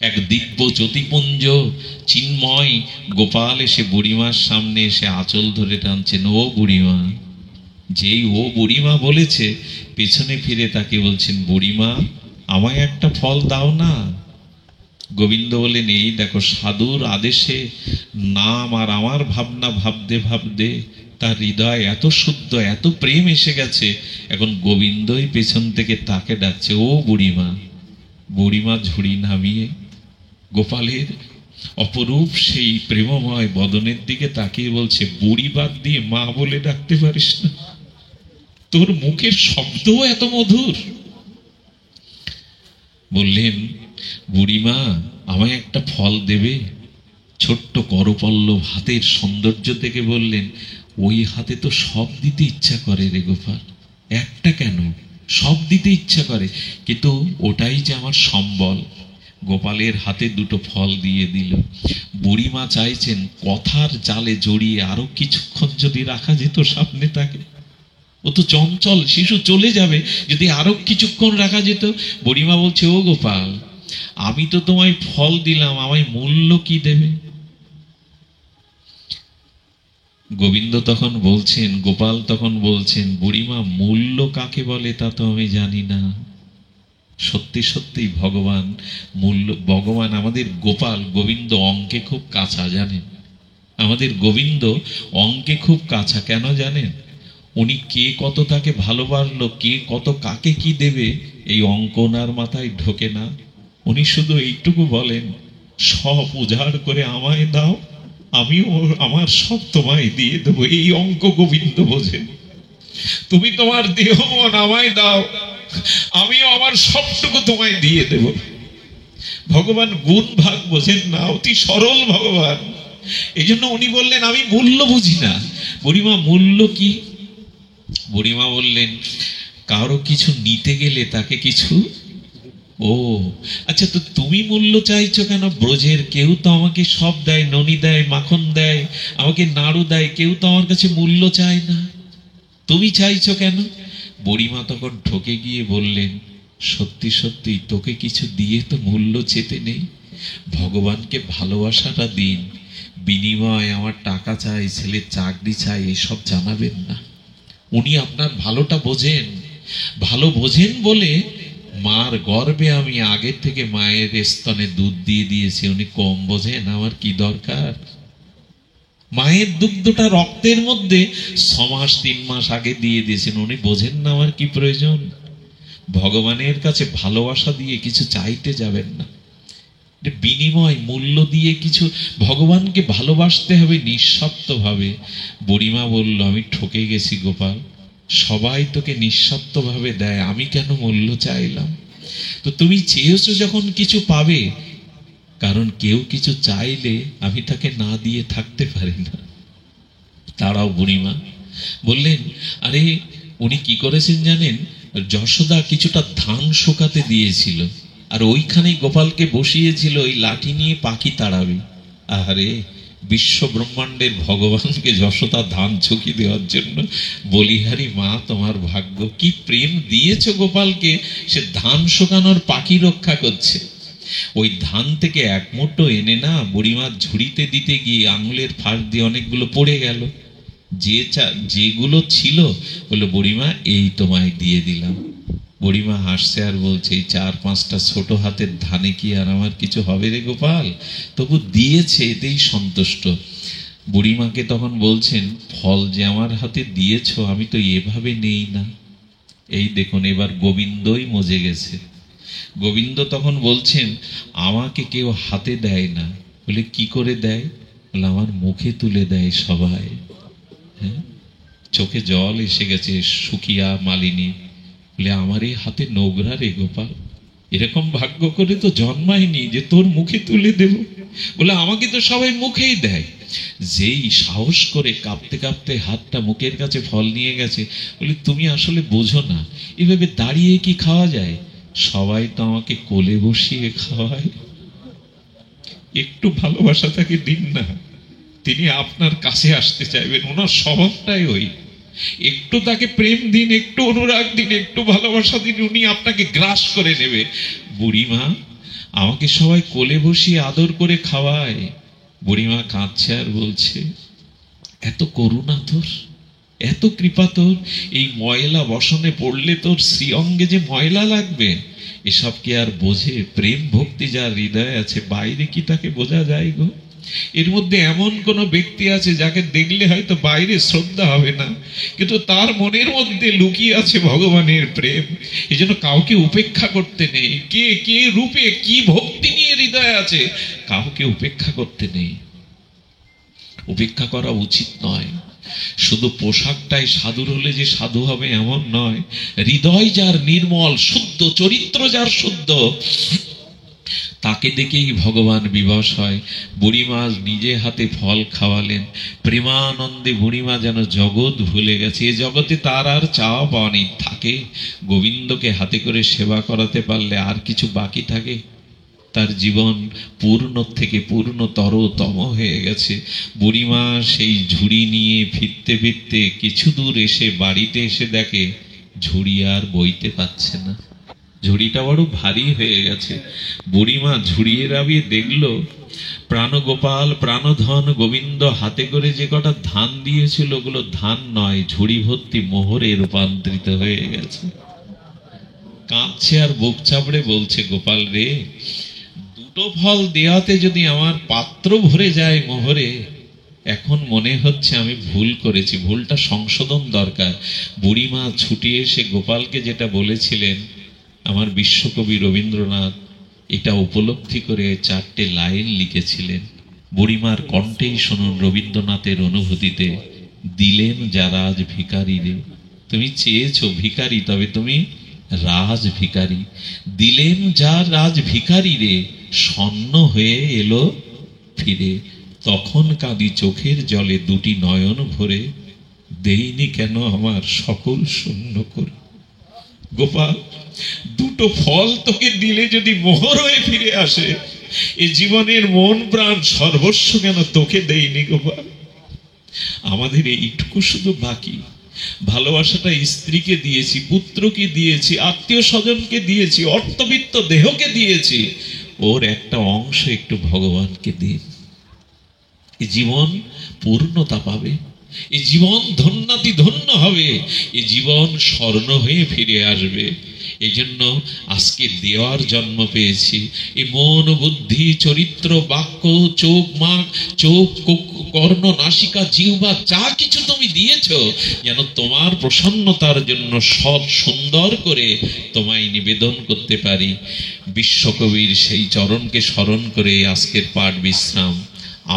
এক দিব্য জ্যোতিপুঞ্জ চিন্ময় গোপাল এসে বুড়িমার সামনে এসে আঁচল ধরে টানছেন, ও বুড়িমা। যেই ও বুড়িমা বলেছে, পেছনে ফিরে তাকে বলছেন, বুড়িমা আমায় একটা ফল দাও না। গোবিন্দ বলেন, এই দেখো, সাধুর আদেশে নাম আর আমার ভাবনা ভাবতে ভাবতে তার হৃদয় এত শুদ্ধ, এত প্রেম এসে গেছে, এখন গোবিন্দই পেছন থেকে তাকে ডাকছে, ও বুড়িমা। বুড়িমা ঝুড়ি নামিয়ে গোপালের অপরূপ সেই প্রেমময় বদনের দিকে তাকিয়ে বলছে, বুড়ি বাদ দিয়ে মা বলে ডাকতে পারিস না? তোর মুখের শব্দও এত মধুর, বললেন, বুড়িমা আমায় একটা ফল দেবে? ছোট্ট করপল্লব হাতের সৌন্দর্য থেকে বললেন, ওই হাতে তো সব দিতে ইচ্ছা করে রে গোপাল, একটা কেন, সব দিতে ইচ্ছা করে, কিন্তু ওটাই যে আমার সম্বল। গোপালের হাতে দুটো ফল দিয়ে দিল। বুড়িমা চাইছেন কথার জালে জড়িয়ে আরো কিছুক্ষণ যদি রাখা যেত সামনে তাকে। ও তো চঞ্চল শিশু, চলে যাবে, যদি আরো কিছুক্ষণ রাখা যেত। বুড়িমা বলছে, ও গোপাল, আমি তো তোমায় ফল দিলাম, আমায় মূল্য কি দেবে? গোবিন্দ তখন বলছেন, গোপাল তখন বলছেন, বুড়িমা মূল্য কাকে বলে তা তো আমি জানি না। সত্যি সত্যি ভগবান মূল্য, ভগবান আমাদের গোপাল গোবিন্দ অঙ্কে খুব কাঁচা, জানেন? আমাদের গোবিন্দ অঙ্কে খুব কাঁচা, কেন জানেন? উনি কে কত তাকে ভালোবাসলো, কে কত কাকে কি দেবে, এই অঙ্ক ওনার মাথায় ঢোকে না। উনি শুধু এইটুকু বলেন, সব উজাড় করে আমায় দাও, আমিও আমার সব তোমায় দিয়ে দেবো। এই অঙ্ক গোবিন্দ বোঝেন। তুমি তোমার দেহ মন আমায় দাও, আমিও আমার সবটুকু তোমায় দিয়ে দেব। ভগবান গুণ ভাগ বোঝেন না, অতি সরল ভগবান। এই জন্য উনি বললেন, আমি মূল্য বুঝি না। বুড়িমা মূল্য কি? বুড়িমা বললেন, কারো কিছু নিতে গেলে তাকে কিছু, ও আচ্ছা, তো তুমি মূল্য চাইছো কেন? ব্রজের কেউ তো আমাকে সব দেয়, ননি দেয়, মাখন দেয়, আমাকে নাড়ু দেয়, কেউ তো আমার কাছে মূল্য চায় না, তুমি চাইছো কেন? বুড়িমা তখন ঠকে গিয়ে বললেন, সত্যি সত্যি তোকে কিছু দিয়ে তো মূল্য চেতে নেই, ভগবানকে ভালোবাসাটা দিন, বিনিময় আমার টাকা চাই, ছেলের চাকরি চাই, এসব জানাবেন না। উনি আপনার ভালোটা বোঝেন, ভালো বোঝেন বলে মার গর্ভে আমি আগের থেকে মায়ের স্তনে দুধ দিয়ে দিয়েছি। উনি কম বোঝেন? আমার কি দরকার? মায়ের দুগ্ধটা রক্তের মধ্যে 6 মাস 3 মাস আগে দিয়ে দিয়েছেন, উনি বোঝেন না আমার কি প্রয়োজন? ভগবানের কাছে ভালোবাসা দিয়ে কিছু চাইতে যাবেন না, বিনিময় মূল্য দিয়ে কিছু। ভগবানকে ভালোবাসতে হবে নিঃস্বার্থ ভাবে। বুড়িমা বলল, আমি ঠকে গেছি গোপাল, সবাই তোকে নিঃস্বার্থ ভাবে দেয়, আমি কেন মূল্য চাইলাম? তো তুমি চেয়েছো যখন কিছু পাবে, কারণ কেউ কিছু চাইলে আমি তাকে না দিয়ে থাকতে পারি না। তারাও বুড়িমা বললেন, আরে উনি কি করেছেন জানেন? যশোদা কিছুটা ধান শুকাতে দিয়েছিল, আর ওইখানেই গোপালকে বসিয়েছিল ওই লাঠি নিয়ে পাখি তাড়াবে। আরে বিশ্ব ব্রহ্মাণ্ডের ভগবানকে যশোদা ধান ঝুঁকি দেওয়ার জন্য, বলিহারি মা তোমার ভাগ্য, কি প্রেম দিয়েছো গোপালকে, সে ধান শুকানোর পাখি রক্ষা করছে। ওই ধান থেকে এক মুঠো এনে না বুড়িমার ঝুড়িতে দিতে গিয়ে আঙুলের ফাঁস দিয়ে অনেকগুলো পড়ে গেল। যেগুলো ছিল বললো, বুড়িমা এই তোমায় দিয়ে দিলাম। বুড়িমা হাসছে আর বলছে, এই 4-5টা ছোট হাতের ধানে কি আর আমার কিছু হবে রে গোপাল? তবু দিয়েছে, এতেই সন্তুষ্ট। বুড়িমাকে তখন বলছেন, ফল যে আমার হাতে দিয়েছ আমি তো এভাবে নেই না। এই দেখুন, এবার গোবিন্দই মজে গেছে। গোবিন্দ তখন বলছেন, আমাকে কেউ হাতে দেয় না। বলে, কি করে দেয়? বলে, আমার মুখে তুলে দেয় সবাই। হ্যাঁ, চোখে জল এসে গেছে সুকিয়া মালিনী। বলে, আমার এই হাতে নোংরা রে গোপাল, এরকম ভাগ্য করে তো জন্মায়নি যে তোর মুখে তুলে দেব। বলে, আমাকে তো সবাই মুখেই দেয়। যেই সাহস করে কাঁপতে কাঁপতে হাতটা মুখের কাছে ফল নিয়ে গেছে, বলে, তুমি আসলে বোঝো না, এভাবে দাঁড়িয়ে কি খাওয়া যায়? সবাই তো আমাকে কোলে বসিয়ে খাওয়ায়, একটু ভালোবাসা তাকে দিন না, তিনি আপনার কাছে আসতে চাইবেন। ওনার স্বভাবটাই ওই, একটু তাকে প্রেম দিন, একটু অনুরাগ দিন, একটু ভালোবাসা দিন, উনি আপনাকে গ্রাস করে নেবে। বুড়িমা, আমাকে সবাই কোলে বসিয়ে আদর করে খাওয়ায়। বুড়িমা কাঁদছে আর বলছে, এত করুণা তোর, এত কৃপা তোর, এই ময়লা বসনে পড়লে তোর শ্রীঅঙ্গে যে ময়লা লাগবে, এসব কি আর বোঝে? প্রেম ভক্তি যার হৃদয়ে আছে, বাইরে কি তাকে বোঝা যায় গো? এর মধ্যে এমন কোন ব্যক্তি আছে যাকে দেখলে হয়তো বাইরে শ্রদ্ধা হবে না, কিন্তু তার মনের মধ্যে লুকিয়ে আছে ভগবানের প্রেম। এই জন্য কাউকে উপেক্ষা করতে নেই। কে কে রূপে কি ভক্তি নিয়ে হৃদয়ে আছে, কাউকে উপেক্ষা করতে নেই, উপেক্ষা করা উচিত নয়। শুধু পোশাকটাই সাধুর হলে যে সাধু হবে এমন নয়, হৃদয় যার নির্মল শুদ্ধ, চরিত্র যার শুদ্ধ, তাকে দেখেই ভগবান বিবশ হয়। বুড়িমা নিজে হাতে ফল খাওয়ালেন, প্রেমানন্দে বুড়িমা যেন জগৎ ভুলে গেছে। এ জগতে তার আর চাওয়া পাওয়া নেই। থাকে গোবিন্দকে হাতে করে সেবা করাতে পারলে আর কিছু বাকি থাকে? তার জীবন পূর্ণ থেকে পূর্ণতরতম হয়ে গেছে। বুড়িমা সেই ঝুড়ি নিয়ে ফিরতে ফিরতে কিছু দূর এসে বাড়িতে এসে দেখে ঝুড়ি আর বইতে পারছে না, ঝুড়িটা বড় ভারী হয়ে গেছে। বুড়িমা ঝুড়িয়ে রাবিয়ে দেখলো প্রাণগোপাল প্রাণধন গোবিন্দ হাতে করে যে কটা ধান দিয়েছিল ওগুলো ধান নয়, ঝুড়ি ভর্তি মোহরে রূপান্তরিত হয়ে গেছে। কাঁদছে আর বুক চাপড়ে বলছে, গোপাল রে, দুটো ফল দেওয়াতে যদি আমার পাত্র ভরে যায় মোহরে, এখন মনে হচ্ছে আমি ভুল করেছি, ভুলটা সংশোধন দরকার। বুড়িমা ছুটে এসে গোপালকে যেটা বলেছিলেন, আমার বিশ্বকবি রবীন্দ্রনাথ এটা উপলব্ধি করে 4টে লাইন লিখেছিলেন। বুড়িমার কণ্ঠেই শুনুন রবীন্দ্রনাথের অনুভূতিতে। দিলেন যা রাজ ভিখারি রে, তুমি চেয়েছো ভিখারি, তবে তুমি রাজ ভিখারি। দিলেন যা রাজ ভিখারি রে, স্বর্ণ হয়ে এলো ফিরে। তখন কাঁদি চোখের জলে দুটি নয়ন ভরে, দেইনি কেন আমার সকল শূন্য করে। গোপাল, দুটো ফল তোকে দিলে যদি মোহর হয়ে ফিরে আসে, এ জীবনের মন প্রাণ সর্বস্ব কেন তোকে দেইনি গোপাল? আমাদের এইটুকু শুধু বাকি। ভালোবাসাটা স্ত্রীকে দিয়েছি, পুত্রকে দিয়েছি, আত্মীয় স্বজনকে দিয়েছি, অর্থবিত্ত দেহকে দিয়েছি, ওর একটা অংশ একটু ভগবানকে দিন। এই জীবন পূর্ণতা পাবে, এই জীবন ধন্যাতি ধন্য হবে, এই জীবন স্বর্ণ হয়ে ফিরে আসবে। এই জন্য আজকে দেওয়ার জন্ম পেয়েছি। এই মন বুদ্ধি চরিত্র বাক্য চোখ কর্ণ নাসিকা জিহ্বা যা কিছু তুমি দিয়েছ, যেন তোমার প্রসন্নতার জন্য সৎ সুন্দর করে তোমায় নিবেদন করতে পারি। বিশ্বকবির সেই চরণকে স্মরণ করে আজকের পাঠ বিশ্রাম।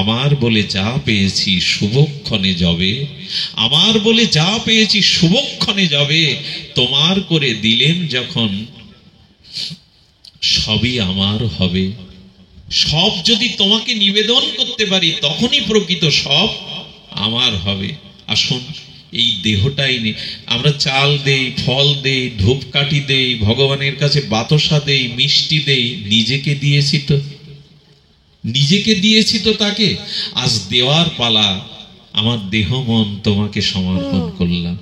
আমার বলে যা পেয়েছি শুভক্ষণে যাবে, আমার বলে যা পেয়েছি শুভক্ষণে যাবে। তোমার করে দিলেন যখন সবই আমার হবে। সব যদি তোমাকে নিবেদন করতে পারি তখনই প্রকৃত সব আমার হবে। আসুন এই দেহটাই নেই, আমরা চাল দেই, ফল দেই, ধূপকাঠি দেই, ভগবানের কাছে বাতাসা দেই, মিষ্টি দেই, নিজেকে দিয়েছি তো, নিজেকে দিয়েছি তো তাকে। আজ দেওয়ার পালা, আমার দেহ মন তোমাকে সমর্পণ করলাম।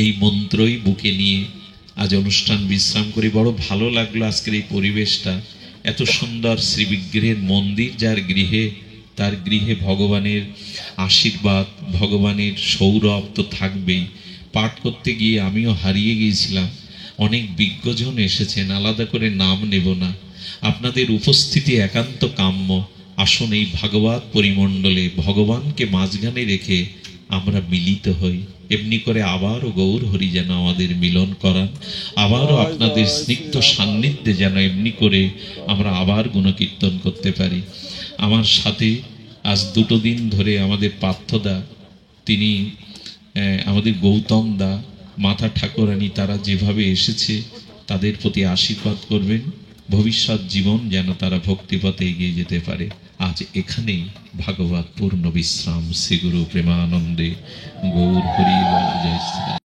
এই মন্ত্রই বুকে নিয়ে আজ অনুষ্ঠান বিশ্রাম করি। বড় ভালো লাগলো আজকের এই পরিবেশটা, এত সুন্দর শ্রীবিগ্রহের মন্দির যার গৃহে, তার গৃহে ভগবানের আশীর্বাদ, ভগবানের সৌরভ তো থাকবেই। পাঠ করতে গিয়ে আমিও হারিয়ে গিয়েছিলাম। অনেক বিজ্ঞজন এসেছেন, আলাদা করে নাম নেব না, আপনাদের উপস্থিতি একান্ত কাম্য। আসুন এই ভাগবত পরিমণ্ডলে ভগবানকে মাঝখানে রেখে আমরা মিলিত হই। এমনি করে আবারও গৌর হরি যেন আমাদের মিলন করান, আবারও আপনাদের স্নিগ্ধ সান্নিধ্যে যেন এমনি করে আমরা আবার গুণকীর্তন করতে পারি। আমার সাথে আজ 2 দিন ধরে আমাদের পার্থদা, তিনি আমাদের গৌতম দা, মাতা ঠাকুরানী, তারা যেভাবে এসেছে তাদের প্রতি আশীর্বাদ করবেন, ভবিষ্যৎ জীবন যেন তারা ভক্তিপথে এগিয়ে যেতে পারে। আজ এখানেই ভাগবত পূর্ণ বিশ্রাম। শ্রী গুরু প্রেমানন্দে গৌর হরি বল জয় শ্রী।